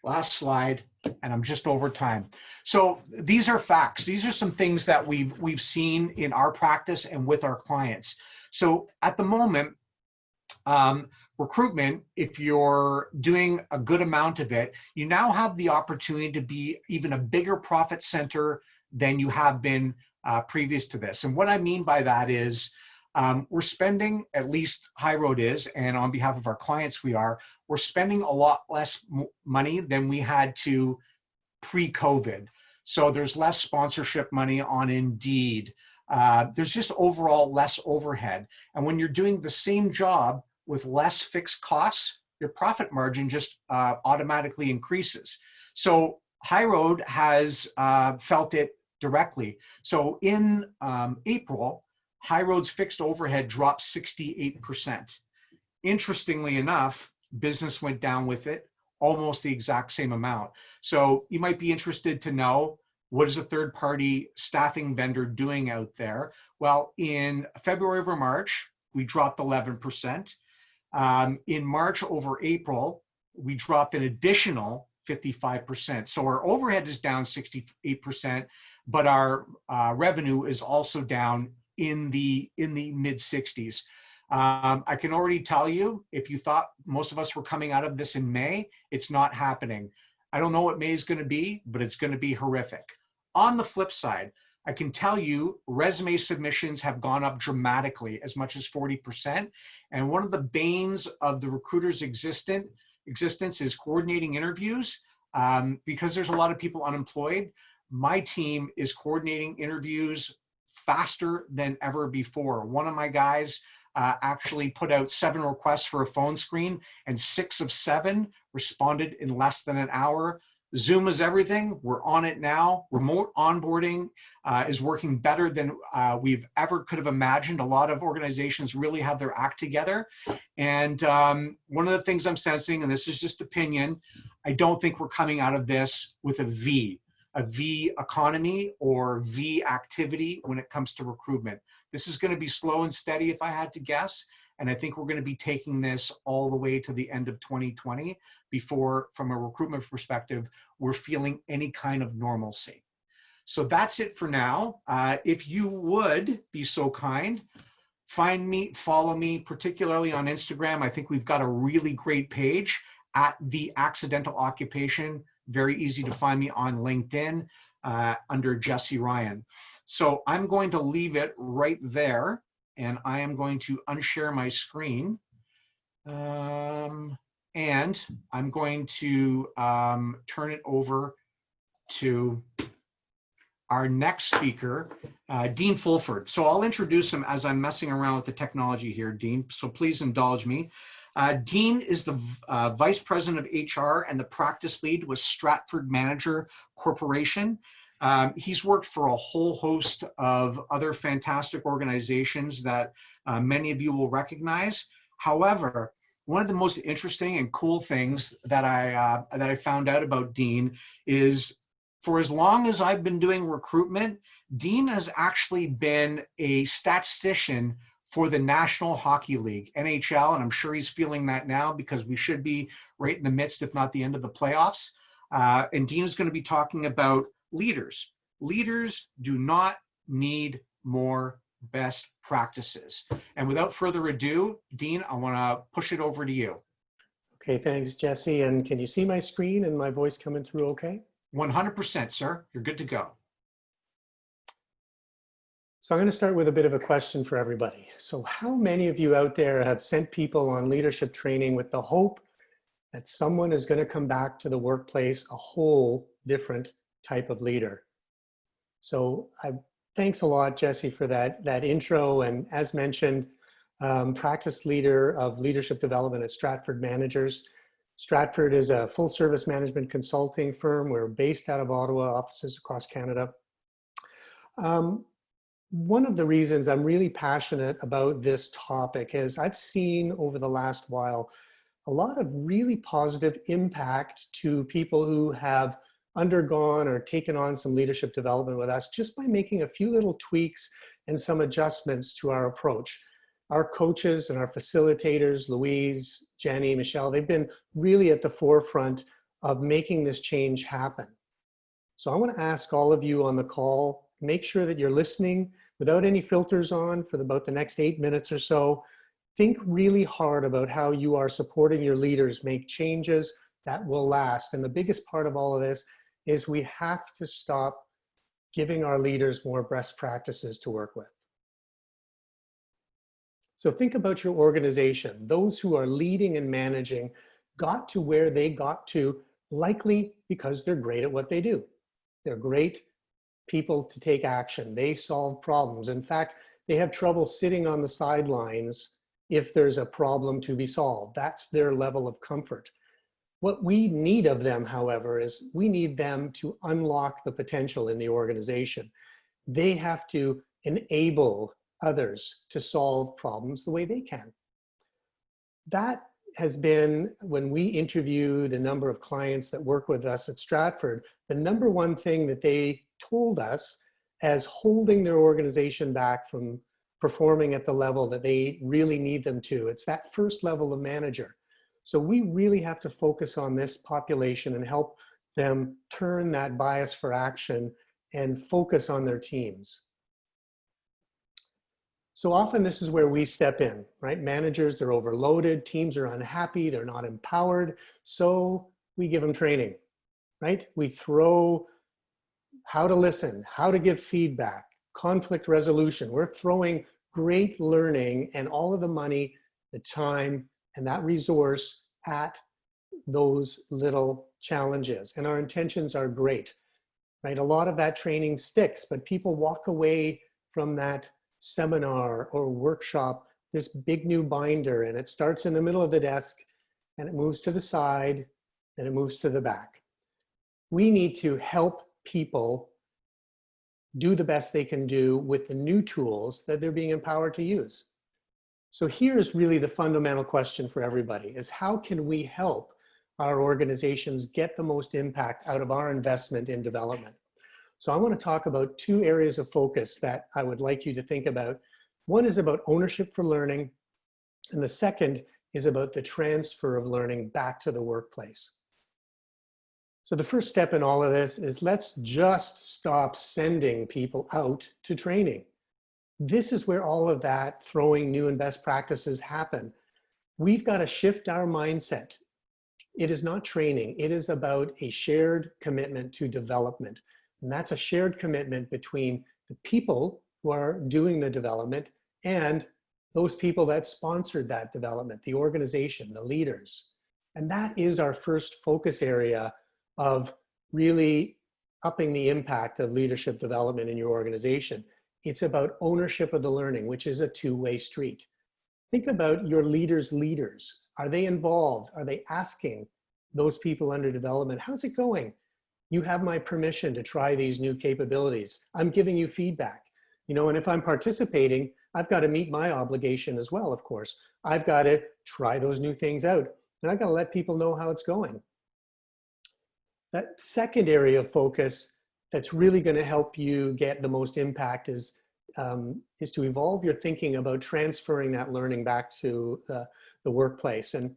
Last slide, and I'm just over time. So these are facts. These are some things that we've seen in our practice and with our clients. So at the moment, recruitment, if you're doing a good amount of it, you now have the opportunity to be even a bigger profit center than you have been previous to this. And what I mean by that is we're spending, at least High Road is, and on behalf of our clients we're spending a lot less money than we had to pre-COVID. So there's less sponsorship money on Indeed. There's just overall less overhead. And when you're doing the same job with less fixed costs, your profit margin just automatically increases. So High Road has felt it directly. So in April, High Road's fixed overhead dropped 68%. Interestingly enough, business went down with it, almost the exact same amount. So you might be interested to know, what is a third-party staffing vendor doing out there? Well, in February over March, we dropped 11%. In March over April, we dropped an additional 55%. So our overhead is down 68%, but our revenue is also down in the mid 60s. I can already tell you, if you thought most of us were coming out of this in May, it's not happening. I don't know what May is going to be, but it's going to be horrific. On the flip side, I can tell you resume submissions have gone up dramatically, as much as 40%. And one of the banes of the recruiter's existence is coordinating interviews. Because there's a lot of people unemployed, my team is coordinating interviews faster than ever before. One of my guys actually put out 7 requests for a phone screen, and 6 of 7 responded in less than an hour. Zoom is everything. We're on it now. Remote onboarding is working better than we've ever could have imagined. A lot of organizations really have their act together. And one of the things I'm sensing, and this is just opinion, I don't think we're coming out of this with a V economy or V activity when it comes to recruitment. This is going to be slow and steady, if I had to guess. And I think we're going to be taking this all the way to the end of 2020 before, from a recruitment perspective, we're feeling any kind of normalcy. So that's it for now. If you would be so kind, find me, follow me, particularly on Instagram. I think we've got a really great page at The Accidental Occupation. Very easy to find me on LinkedIn under Jesse Ryan. So I'm going to leave it right there, and I am going to unshare my screen. And I'm going to turn it over to our next speaker, Dean Fulford. So I'll introduce him as I'm messing around with the technology here, Dean, so please indulge me. Dean is the Vice President of HR and the practice lead with Stratford Manager Corporation. He's worked for a whole host of other fantastic organizations that many of you will recognize. However, one of the most interesting and cool things that I found out about Dean is, for as long as I've been doing recruitment, Dean has actually been a statistician for the National Hockey League, NHL, and I'm sure he's feeling that now because we should be right in the midst, if not the end of the playoffs. And Dean is going to be talking about leaders. Leaders do not need more best practices. And without further ado, Dean, I want to push it over to you. Okay, thanks, Jesse. And can you see my screen and my voice coming through okay? 100%, sir. You're good to go. So I'm going to start with a bit of a question for everybody. So how many of you out there have sent people on leadership training with the hope that someone is going to come back to the workplace a whole different type of leader? So thanks a lot, Jesse, for that intro. And as mentioned, practice leader of leadership development at Stratford Managers. Stratford is a full service management consulting firm. We're based out of Ottawa, offices across Canada. One of the reasons I'm really passionate about this topic is I've seen over the last while a lot of really positive impact to people who have undergone or taken on some leadership development with us just by making a few little tweaks and some adjustments to our approach. Our coaches and our facilitators, Louise, Jenny, Michelle, they've been really at the forefront of making this change happen. So I want to ask all of you on the call, make sure that you're listening without any filters on for about the next 8 minutes or so. Think really hard about how you are supporting your leaders make changes that will last. And the biggest part of all of this is we have to stop giving our leaders more best practices to work with. So think about your organization. Those who are leading and managing got to where they got to likely because they're great at what they do. They're great people to take action. They solve problems. In fact, they have trouble sitting on the sidelines if there's a problem to be solved. That's their level of comfort. What we need of them, however, is we need them to unlock the potential in the organization. They have to enable others to solve problems the way they can. That has been, when we interviewed a number of clients that work with us at Stratford, the number one thing that they told us as holding their organization back from performing at the level that they really need them to. It's that first level of manager. So we really have to focus on this population and help them turn that bias for action and focus on their teams. So often this is where we step in, right? Managers, they're overloaded, teams are unhappy, they're not empowered. So we give them training, right? We throw how to listen, how to give feedback, conflict resolution. We're throwing great learning and all of the money, the time, and that resource at those little challenges. And our intentions are great, right? A lot of that training sticks, but people walk away from that seminar or workshop, this big new binder, and it starts in the middle of the desk and it moves to the side and it moves to the back. We need to help people do the best they can do with the new tools that they're being empowered to use. So here's really the fundamental question for everybody is how can we help our organizations get the most impact out of our investment in development? So I want to talk about two areas of focus that I would like you to think about. One is about ownership for learning, and the second is about the transfer of learning back to the workplace. So the first step in all of this is let's just stop sending people out to training. This is where all of that throwing new and best practices happen. We've got to shift our mindset. It is not training. It is about a shared commitment to development. And that's a shared commitment between the people who are doing the development and those people that sponsored that development, the organization, the leaders. And that is our first focus area of really upping the impact of leadership development in your organization. It's about ownership of the learning, which is a two-way street. Think about your leaders' leaders. Are they involved? Are they asking those people under development, how's it going? You have my permission to try these new capabilities. I'm giving you feedback. You know, and if I'm participating, I've got to meet my obligation as well, of course. I've got to try those new things out, and I've got to let people know how it's going. That second area of focus that's really going to help you get the most impact is is to evolve your thinking about transferring that learning back to the workplace. And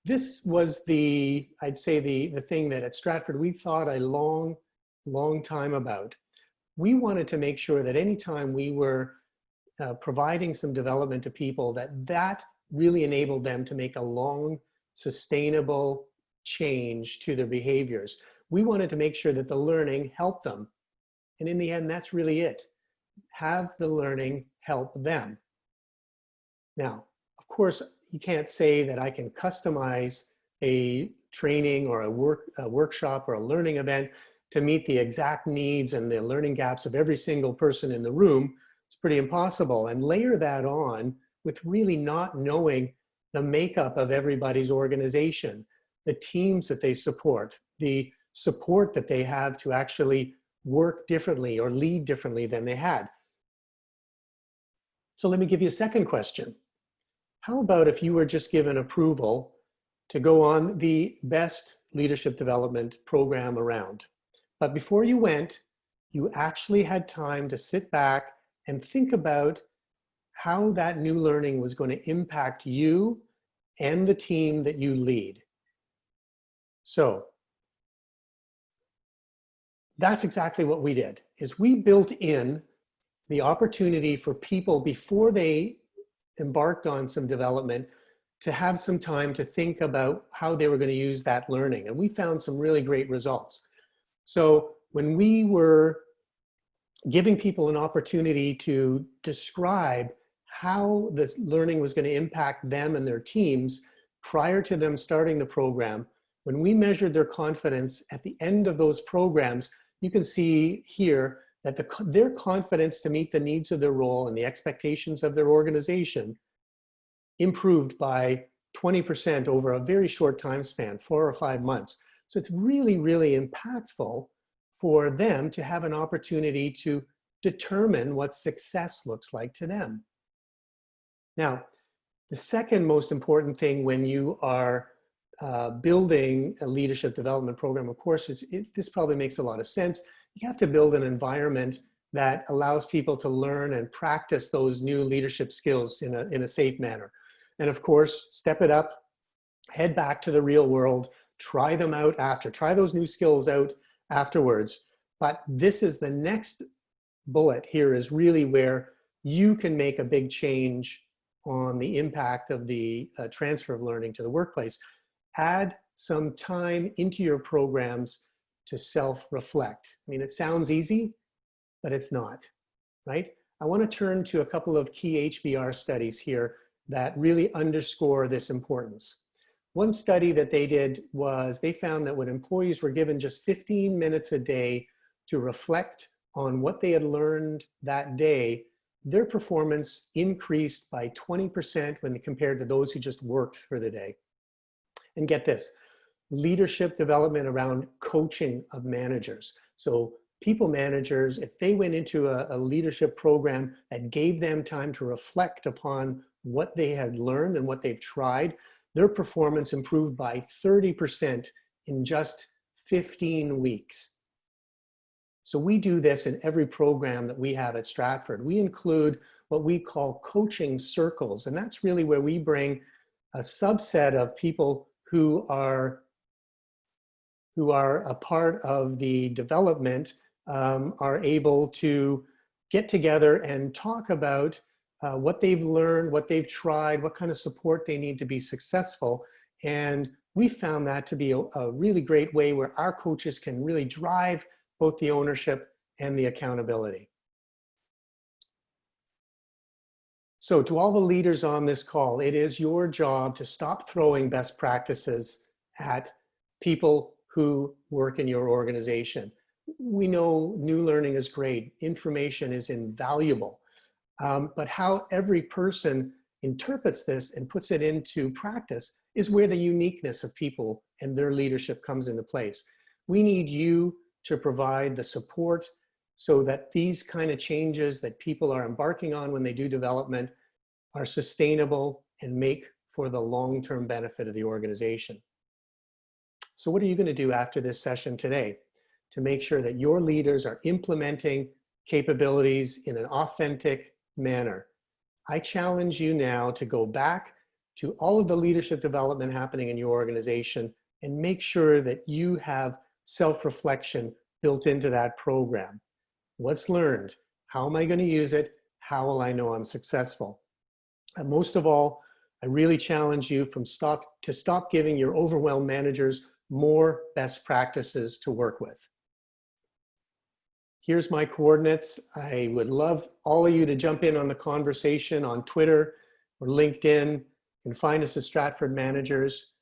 this was I'd say the thing that at Stratford we thought a long time about. We wanted to make sure that anytime we were providing some development to people, that really enabled them to make a long, sustainable change to their behaviors. We wanted to make sure that the learning helped them. And in the end, that's really it. Have the learning help them. Now, of course, you can't say that I can customize a training or a workshop or a learning event to meet the exact needs and the learning gaps of every single person in the room. It's pretty impossible. And layer that on with really not knowing the makeup of everybody's organization, the teams that they support, the support that they have to actually work differently or lead differently than they had. So let me give you a second question. How about if you were just given approval to go on the best leadership development program around? But before you went, you actually had time to sit back and think about how that new learning was going to impact you and the team that you lead. So that's exactly what we did, is we built in the opportunity for people before they embarked on some development to have some time to think about how they were going to use that learning. And we found some really great results. So when we were giving people an opportunity to describe how this learning was going to impact them and their teams prior to them starting the program, when we measured their confidence at the end of those programs, you can see here that their confidence to meet the needs of their role and the expectations of their organization improved by 20% over a very short time span, 4 or 5 months. So it's really, really impactful for them to have an opportunity to determine what success looks like to them. Now, the second most important thing when you are building a leadership development program, of course, this probably makes a lot of sense. You have to build an environment that allows people to learn and practice those new leadership skills in a safe manner. And of course, step it up, head back to the real world, try them out try those new skills out afterwards. But this is the next bullet here, is really where you can make a big change on the impact of the transfer of learning to the workplace. Add some time into your programs to self-reflect. I mean, it sounds easy, but it's not, right? I want to turn to a couple of key HBR studies here that really underscore this importance. One study that they did was they found that when employees were given just 15 minutes a day to reflect on what they had learned that day, their performance increased by 20% when compared to those who just worked for the day. And get this, leadership development around coaching of managers. So people managers, if they went into a leadership program that gave them time to reflect upon what they had learned and what they've tried, their performance improved by 30% in just 15 weeks. So we do this in every program that we have at Stratford. We include what we call coaching circles, and that's really where we bring a subset of people who are a part of the development, are able to get together and talk about what they've learned, what they've tried, what kind of support they need to be successful. And we found that to be a really great way where our coaches can really drive both the ownership and the accountability. So to all the leaders on this call, it is your job to stop throwing best practices at people who work in your organization. We know new learning is great, information is invaluable, but how every person interprets this and puts it into practice is where the uniqueness of people and their leadership comes into place. We need you to provide the support so that these kind of changes that people are embarking on when they do development are sustainable and make for the long-term benefit of the organization. So what are you going to do after this session today to make sure that your leaders are implementing capabilities in an authentic manner. I challenge you now to go back to all of the leadership development happening in your organization and make sure that you have self-reflection built into that program. What's learned? How am I going to use it? How will I know I'm successful? And most of all, I really challenge you to stop giving your overwhelmed managers more best practices to work with. Here's my coordinates. I would love all of you to jump in on the conversation on Twitter or LinkedIn. You can find us at Stratford Managers.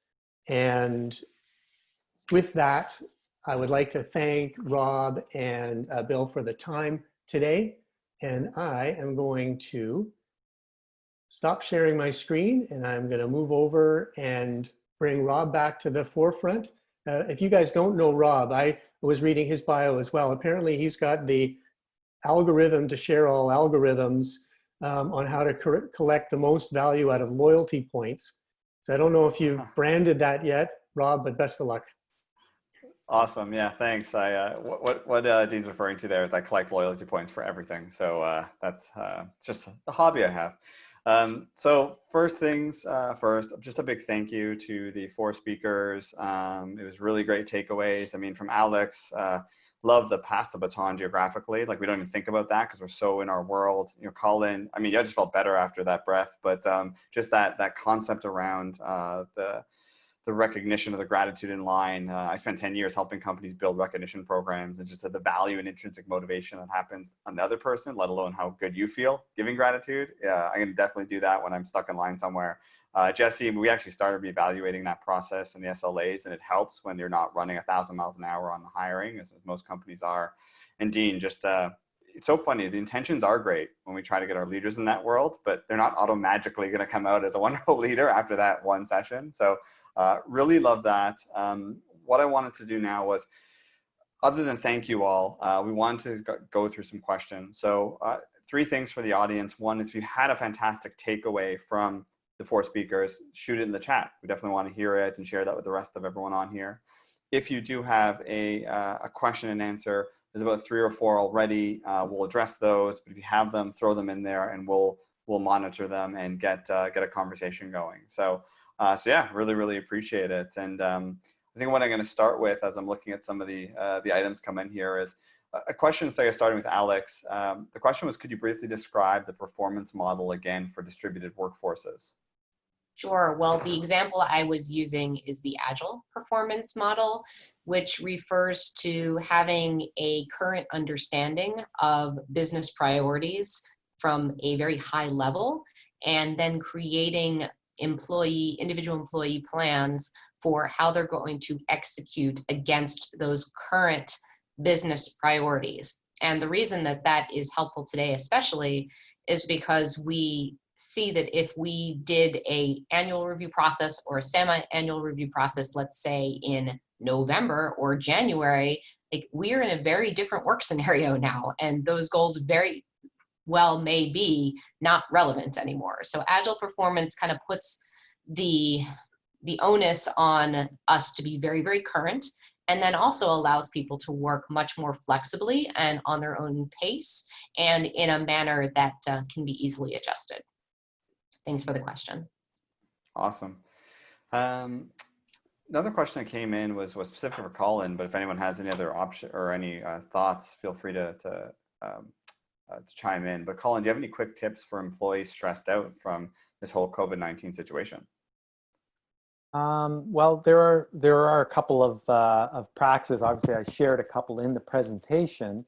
And with that, I would like to thank Rob and Bill for the time today. And I am going to stop sharing my screen, and I'm going to move over and bring Rob back to the forefront. If you guys don't know Rob, I was reading his bio as well. Apparently he's got the algorithm to share all algorithms on how to collect the most value out of loyalty points. So I don't know if you've branded that yet, Rob, but best of luck. Awesome. Yeah, thanks. What Dean's referring to there is I collect loyalty points for everything. So that's just a hobby I have. So first things first, just a big thank you to the 4 speakers. It was really great takeaways. I mean, from Alex, love the pass the baton geographically. Like, we don't even think about that because we're so in our world. You know, Colin, I mean, I just felt better after that breath, but just that concept around the recognition of the gratitude in line. I spent 10 years helping companies build recognition programs, and just the value and intrinsic motivation that happens on the other person, let alone how good you feel giving gratitude. Yeah, I can definitely do that when I'm stuck in line somewhere. Jesse, we actually started reevaluating that process in the SLAs, and it helps when you're not running 1,000 miles an hour on the hiring, as most companies are. And Dean, just it's so funny. The intentions are great when we try to get our leaders in that world, but they're not auto-magically going to come out as a wonderful leader after that one session. So really love that. What I wanted to do now was, other than thank you all, we wanted to go through some questions. So 3 things for the audience. One is, if you had a fantastic takeaway from the 4 speakers, shoot it in the chat. We definitely want to hear it and share that with the rest of everyone on here. If you do have a question and answer, there's about 3 or 4 already. We'll address those, but if you have them, throw them in there, and we'll monitor them and get a conversation going. So yeah, really appreciate it. And I think what I'm going to start with, as I'm looking at some of the items come in here, is a question, say, starting with Alex. The question was, could you briefly describe the performance model again for distributed workforces? Sure. Well, the example I was using is the Agile performance model, which refers to having a current understanding of business priorities from a very high level, and then creating individual employee plans for how they're going to execute against those current business priorities. And the reason that that is helpful today especially is because we see that if we did a annual review process or a semi-annual review process, let's say in November or January, like, we're in a very different work scenario now, and those goals very well may be not relevant anymore. So Agile performance kind of puts the onus on us to be very current, and then also allows people to work much more flexibly and on their own pace and in a manner that can be easily adjusted. Thanks for the question. Awesome. Another question that came in was specific for Colin, but if anyone has any other option or any thoughts, feel free to chime in. But Colin, do you have any quick tips for employees stressed out from this whole COVID-19 situation? Well, there are a couple of practices. Obviously, I shared a couple in the presentation.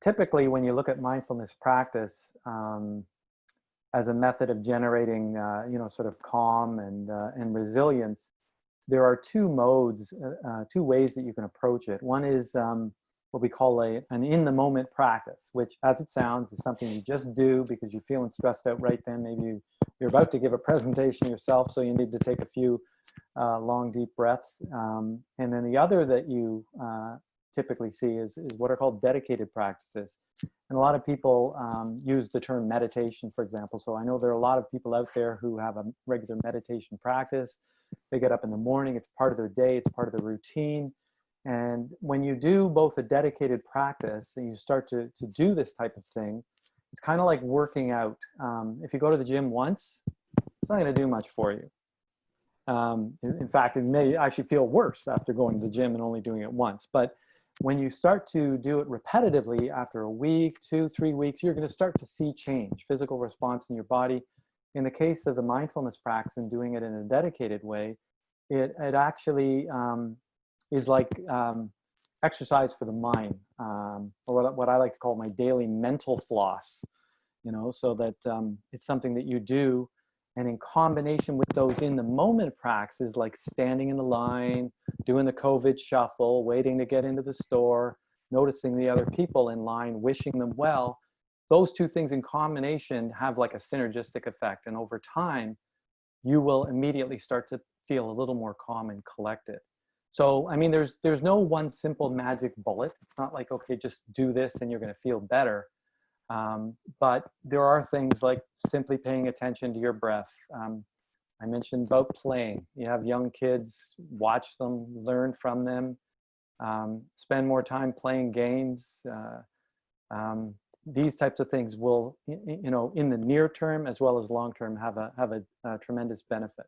Typically, when you look at mindfulness practice as a method of generating, sort of calm and resilience, there are 2 modes, 2 ways that you can approach it. One is what we call an in-the-moment practice, which, as it sounds, is something you just do because you're feeling stressed out right then. Maybe you're about to give a presentation yourself, so you need to take a few long, deep breaths. And then the other that you typically see is what are called dedicated practices. And a lot of people use the term meditation, for example. So I know there are a lot of people out there who have a regular meditation practice. They get up in the morning, it's part of their day, it's part of their routine. And when you do both a dedicated practice and you start to do this type of thing, it's kind of like working out. If you go to the gym once, it's not going to do much for you. In fact, it may actually feel worse after going to the gym and only doing it once. But when you start to do it repetitively after a week, 2, 3 weeks, you're going to start to see change, physical response in your body. In the case of the mindfulness practice and doing it in a dedicated way, it actually is like exercise for the mind, or what I like to call my daily mental floss, you know, so that it's something that you do. And in combination with those in the moment practices, like standing in the line, doing the COVID shuffle, waiting to get into the store, noticing the other people in line, wishing them well, those two things in combination have like a synergistic effect. And over time, you will immediately start to feel a little more calm and collected. So, I mean, there's no one simple magic bullet. It's not like, okay, just do this and you're going to feel better. But there are things like simply paying attention to your breath. I mentioned about playing. You have young kids, watch them, learn from them, spend more time playing games. These types of things will, you know, in the near term as well as long term, have a tremendous benefit.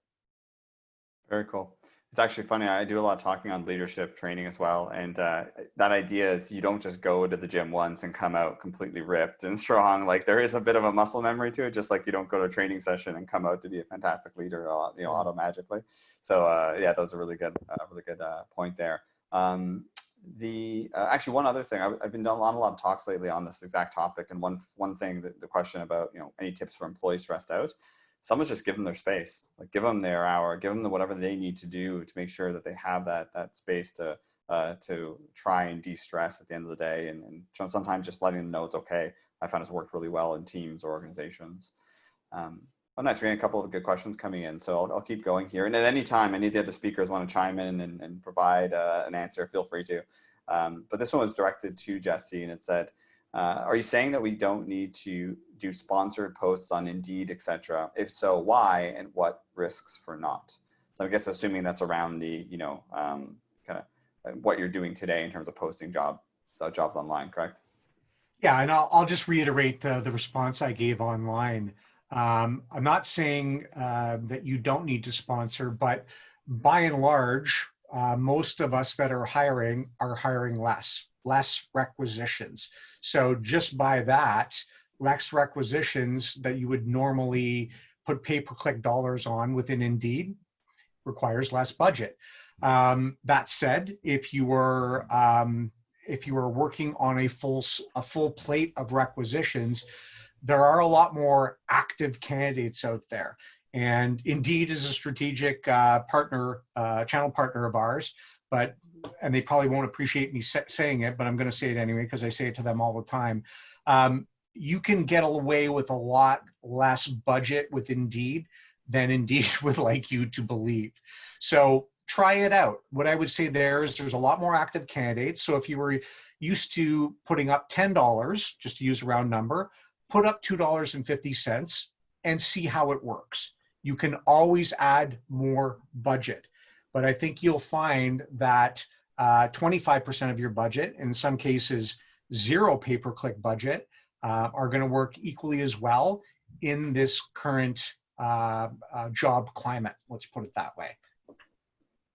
Very cool. It's actually funny. I do a lot of talking on leadership training as well. And that idea is you don't just go to the gym once and come out completely ripped and strong. Like there is a bit of a muscle memory to it, just like you don't go to a training session and come out to be a fantastic leader, you know, auto-magically. So yeah, that was a really good point there. Actually, one other thing, I've been doing a lot of talks lately on this exact topic. And one thing, the question about, you know, any tips for employees stressed out, someone's just give them their space, like give them their hour, give them whatever they need to do to make sure that they have that space to try and de-stress at the end of the day. And sometimes just letting them know it's okay. I found it's worked really well in teams or organizations. Oh, nice. We got a couple of good questions coming in. So I'll keep going here. And at any time, any of the other speakers want to chime in and provide an answer, feel free to. But this one was directed to Jesse, and it said, are you saying that we don't need to do sponsored posts on Indeed, etc.? If so, why, and what risks for not? So I guess assuming that's around the, you know, kind of what you're doing today in terms of posting jobs online, correct? Yeah, and I'll just reiterate the response I gave online. I'm not saying that you don't need to sponsor, but by and large, most of us that are hiring less requisitions. So just by that, less requisitions that you would normally put pay-per-click dollars on within Indeed requires less budget. That said, if you were working on a full plate of requisitions, there are a lot more active candidates out there. And Indeed is a strategic channel partner of ours, and they probably won't appreciate me saying it, but I'm going to say it anyway because I say it to them all the time. You can get away with a lot less budget with Indeed than Indeed would like you to believe. So try it out. What I would say there's a lot more active candidates. So if you were used to putting up $10, just to use a round number, put up $2.50 and see how it works. You can always add more budget. But I think you'll find that 25% of your budget, in some cases, zero pay-per-click budget, are going to work equally as well in this current job climate. Let's put it that way.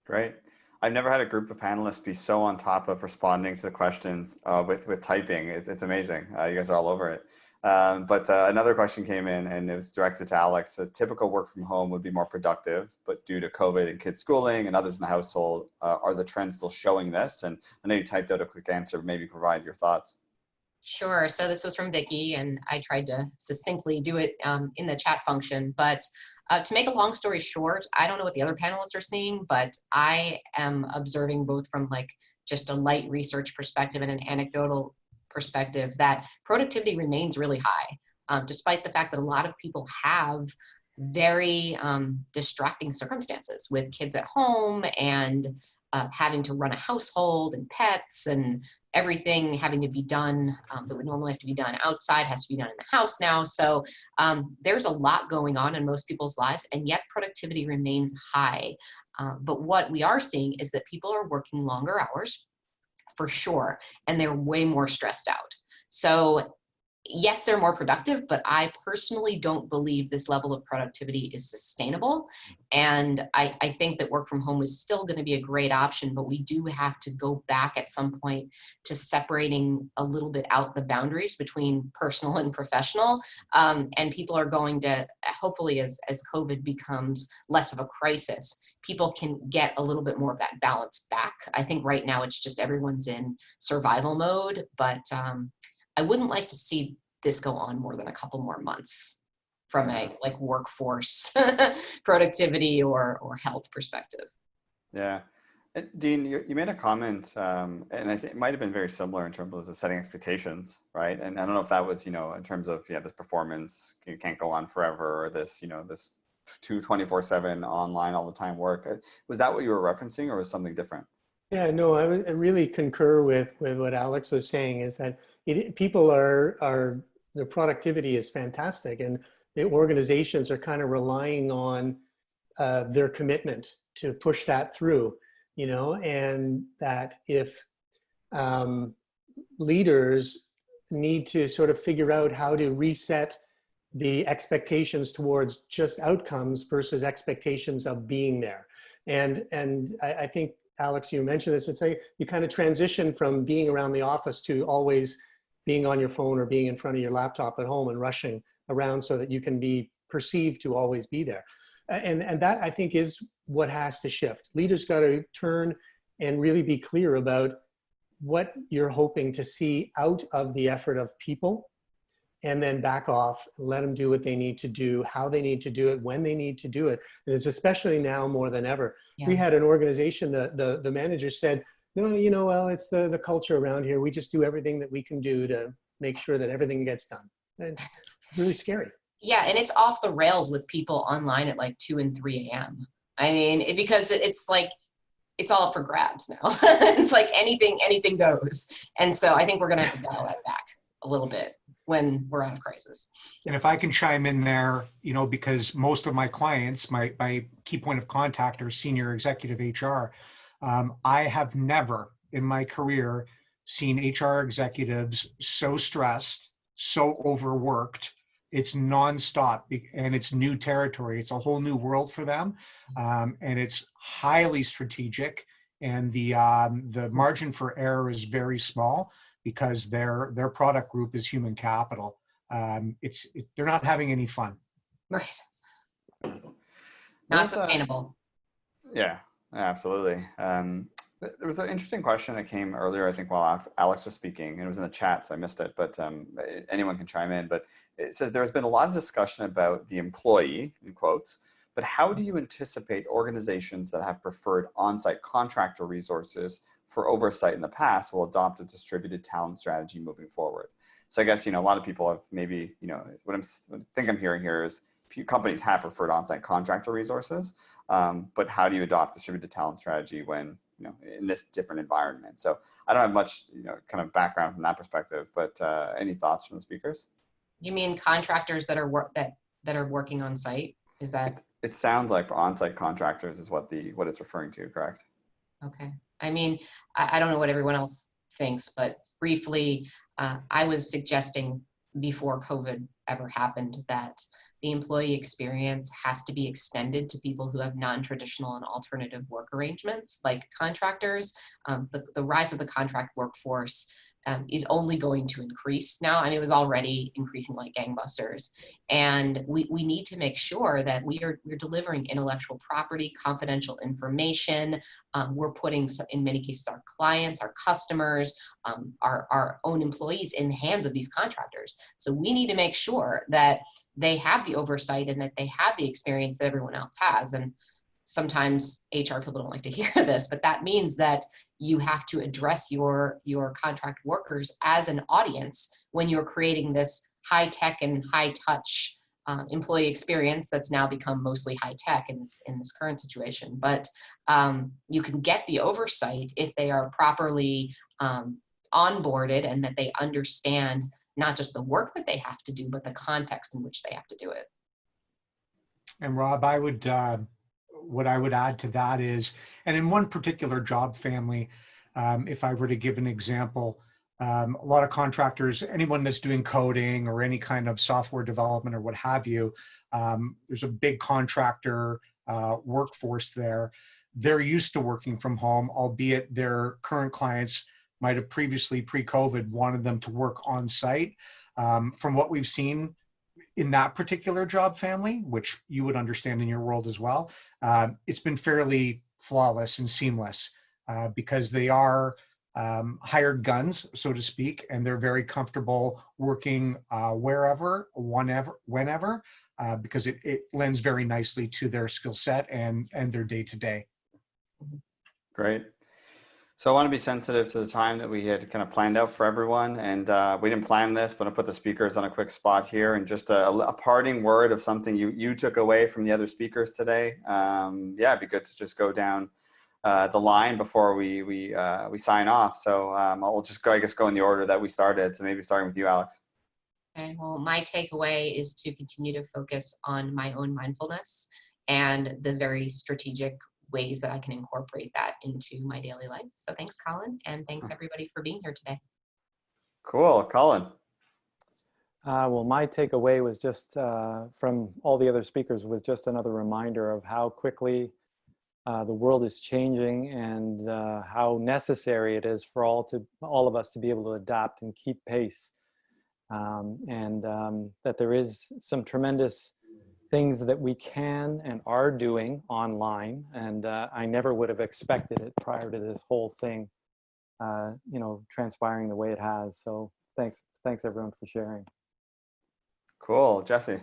Great. I've never had a group of panelists be so on top of responding to the questions with typing. It's amazing. You guys are all over it. But another question came in, and it was directed to Alex. A typical work from home would be more productive, but due to COVID and kids schooling and others in the household, are the trends still showing this? And I know you typed out a quick answer, but maybe provide your thoughts. Sure. So this was from Vicky, and I tried to succinctly do it in the chat function. But to make a long story short, I don't know what the other panelists are seeing, but I am observing both from like just a light research perspective and an anecdotal perspective that productivity remains really high, despite the fact that a lot of people have very distracting circumstances with kids at home and having to run a household and pets and everything having to be done that would normally have to be done outside has to be done in the house now. So there's a lot going on in most people's lives, and yet productivity remains high. But what we are seeing is that people are working longer hours. for sure. And they're way more stressed out. So yes, they're more productive, but I personally don't believe this level of productivity is sustainable. And I think that work from home is still going to be a great option, but we do have to go back at some point to separating a little bit out the boundaries between personal and professional. And people are going to, hopefully as COVID becomes less of a crisis, people can get a little bit more of that balance back. I think right now it's just everyone's in survival mode, but I wouldn't like to see this go on more than a couple more months from a like workforce productivity or health perspective. Yeah. And Dean, you made a comment, and I think it might have been very similar in terms of the setting expectations, right? And I don't know if that was, in terms of, this performance, you can't go on forever, or this, this 24/7 online all the time work. Was that what you were referencing, or was something different? Yeah, no, I really concur with what Alex was saying, is that people are their productivity is fantastic, and the organizations are kind of relying on their commitment to push that through, and that if leaders need to sort of figure out how to reset the expectations towards just outcomes versus expectations of being there. And I think, Alex, you mentioned this, it's you kind of transition from being around the office to always being on your phone or being in front of your laptop at home and rushing around so that you can be perceived to always be there. And that, I think, is what has to shift. Leaders got to turn and really be clear about what you're hoping to see out of the effort of people, and then back off, let them do what they need to do, how they need to do it, when they need to do it. And it's especially now more than ever. Yeah. We had an organization, the manager said, no, well, it's the culture around here. We just do everything that we can do to make sure that everything gets done. And it's really scary. Yeah, and it's off the rails with people online at like 2 and 3 a.m. I mean, because it's like, it's all up for grabs now. It's like anything goes. And so I think we're going to have to dial that back a little bit when we're out of crisis. And if I can chime in there, because most of my clients, my key point of contact are senior executive HR. I have never in my career seen HR executives so stressed, so overworked. It's nonstop, and it's new territory. It's a whole new world for them, and it's highly strategic. And the margin for error is very small because their product group is human capital. They're not having any fun. Right. Not sustainable. Yeah, absolutely. There was an interesting question that came earlier, I think, while Alex was speaking, and it was in the chat, so I missed it, but anyone can chime in. But it says there's been a lot of discussion about the employee, in quotes, but how do you anticipate organizations that have preferred on-site contractor resources for oversight in the past will adopt a distributed talent strategy moving forward? So I guess, a lot of people have maybe, what I think I'm hearing here is companies have preferred on-site contractor resources, but how do you adopt distributed talent strategy when, in this different environment? So I don't have much, kind of background from that perspective, but any thoughts from the speakers? You mean contractors that are working on site? Is that? It sounds like on-site contractors is what it's referring to, correct? Okay. I mean, I don't know what everyone else thinks, but briefly, I was suggesting before COVID ever happened that the employee experience has to be extended to people who have non-traditional and alternative work arrangements, like contractors. The rise of the contract workforce is only going to increase now. I mean, it was already increasing like gangbusters. And we need to make sure that we're delivering intellectual property, confidential information. We're putting, in many cases, our clients, our customers, our own employees in the hands of these contractors. So we need to make sure that they have the oversight and that they have the experience that everyone else has. And sometimes HR people don't like to hear this, but that means that you have to address your contract workers as an audience when you're creating this high tech and high touch employee experience that's now become mostly high tech in this current situation. But you can get the oversight if they are properly onboarded and that they understand not just the work that they have to do, but the context in which they have to do it. And Rob, what I would add to that is, and in one particular job family, If I were to give an example, a lot of contractors, anyone that's doing coding or any kind of software development or what have you, there's a big contractor workforce there. They're used to working from home, albeit their current clients might have previously, pre-COVID, wanted them to work on site. From what we've seen in that particular job family, which you would understand in your world as well, it's been fairly flawless and seamless because they are hired guns, so to speak, and they're very comfortable working wherever, whenever, because it lends very nicely to their skill set and their day-to-day. Great. So I want to be sensitive to the time that we had kind of planned out for everyone. And we didn't plan this, but I'll put the speakers on a quick spot here. And just a parting word of something you took away from the other speakers today. Yeah, it'd be good to just go down the line before we sign off. So I'll just go, I guess, go in the order that we started. So maybe starting with you, Alex. Okay, well, my takeaway is to continue to focus on my own mindfulness and the very strategic ways that I can incorporate that into my daily life. So thanks, Colin, and thanks everybody for being here today. Cool. Colin. Well, my takeaway was just from all the other speakers was just another reminder of how quickly the world is changing and how necessary it is for all of us to be able to adapt and keep pace. That there is some tremendous things that we can and are doing online, and I never would have expected it prior to this whole thing, transpiring the way it has. So thanks everyone for sharing. Cool. Jesse.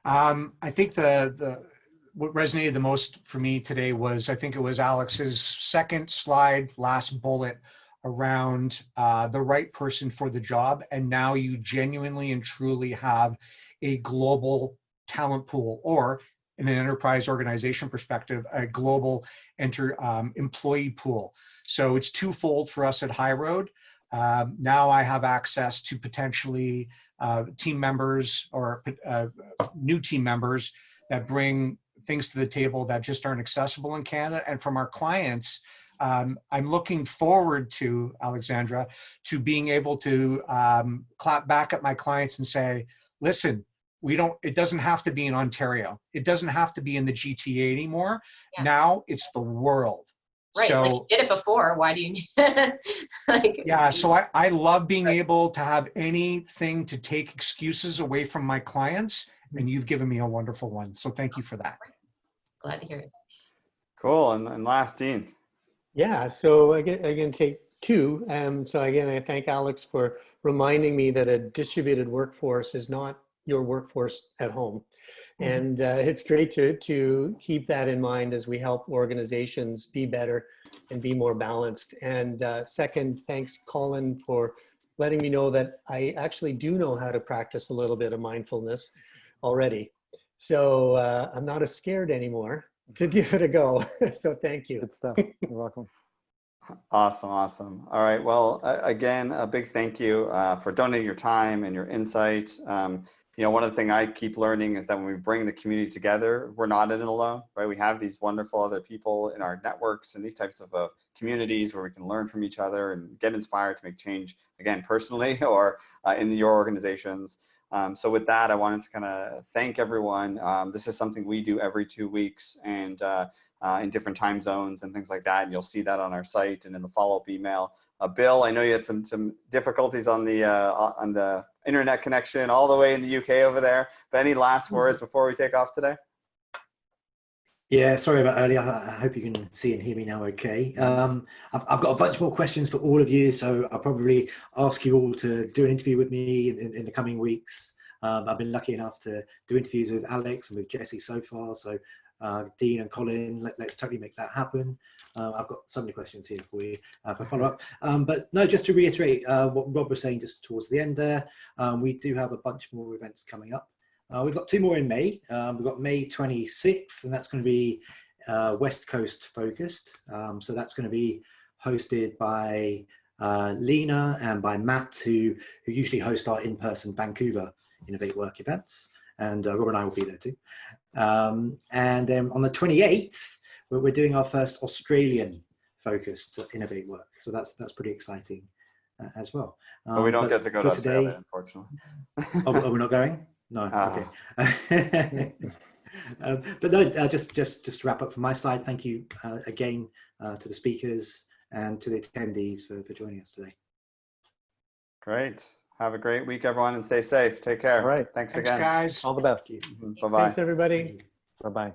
I think what resonated the most for me today was, I think it was Alex's second slide, last bullet, around the right person for the job. And now you genuinely and truly have a global talent pool, or in an enterprise organization perspective, a global employee pool. So it's twofold for us at High Road. Now I have access to potentially team members or new team members that bring things to the table that just aren't accessible in Canada. And from our clients, I'm looking forward to, Alexandra, to being able to clap back at my clients and say, listen, it doesn't have to be in Ontario. It doesn't have to be in the GTA anymore. Yeah. Now it's the world. Right, so, like you did it before, why do you need yeah, so I love being able to have anything to take excuses away from my clients, and you've given me a wonderful one. So thank you for that. Glad to hear it. Cool, and last, Dean. Yeah, so I can take two. So again, I thank Alex for reminding me that a distributed workforce is not your workforce at home. And it's great to keep that in mind as we help organizations be better and be more balanced. And second, thanks, Colin, for letting me know that I actually do know how to practice a little bit of mindfulness already. So I'm not as scared anymore to give it a go. So thank you. Good stuff. You're welcome. Awesome. All right. Well, again, a big thank you for donating your time and your insight. One of the things I keep learning is that when we bring the community together, we're not in it alone, right? We have these wonderful other people in our networks and these types of communities where we can learn from each other and get inspired to make change, again, personally or in your organizations. So with that, I wanted to kind of thank everyone. This is something we do every 2 weeks and in different time zones and things like that. And you'll see that on our site and in the follow-up email. Bill, I know you had some difficulties on the internet connection all the way in the UK over there. But any last words before we take off today? Yeah, sorry about earlier. I hope you can see and hear me now okay. I've got a bunch more questions for all of you, so I'll probably ask you all to do an interview with me in the coming weeks. I've been lucky enough to do interviews with Alex and with Jesse so far, so Dean and Colin, let's totally make that happen. I've got so many questions here for you for follow-up. But no, just to reiterate what Rob was saying just towards the end there, we do have a bunch more events coming up. We've got 2 more in May. We've got May 26th, and that's going to be West Coast focused. So that's going to be hosted by Lena and by Matt, who usually host our in-person Vancouver InnovateWork events. And Rob and I will be there too. And then on the 28th, we're doing our first Australian focused InnovateWork. So that's pretty exciting as well. But we don't get to go to Australia, today, unfortunately. we're not going? No, okay. But no, just to wrap up from my side, thank you again to the speakers and to the attendees for joining us today. Great. Have a great week, everyone, and stay safe. Take care. All right. Thanks Thanks, again. guys. All the best. Bye-bye. Thanks, everybody. Bye-bye.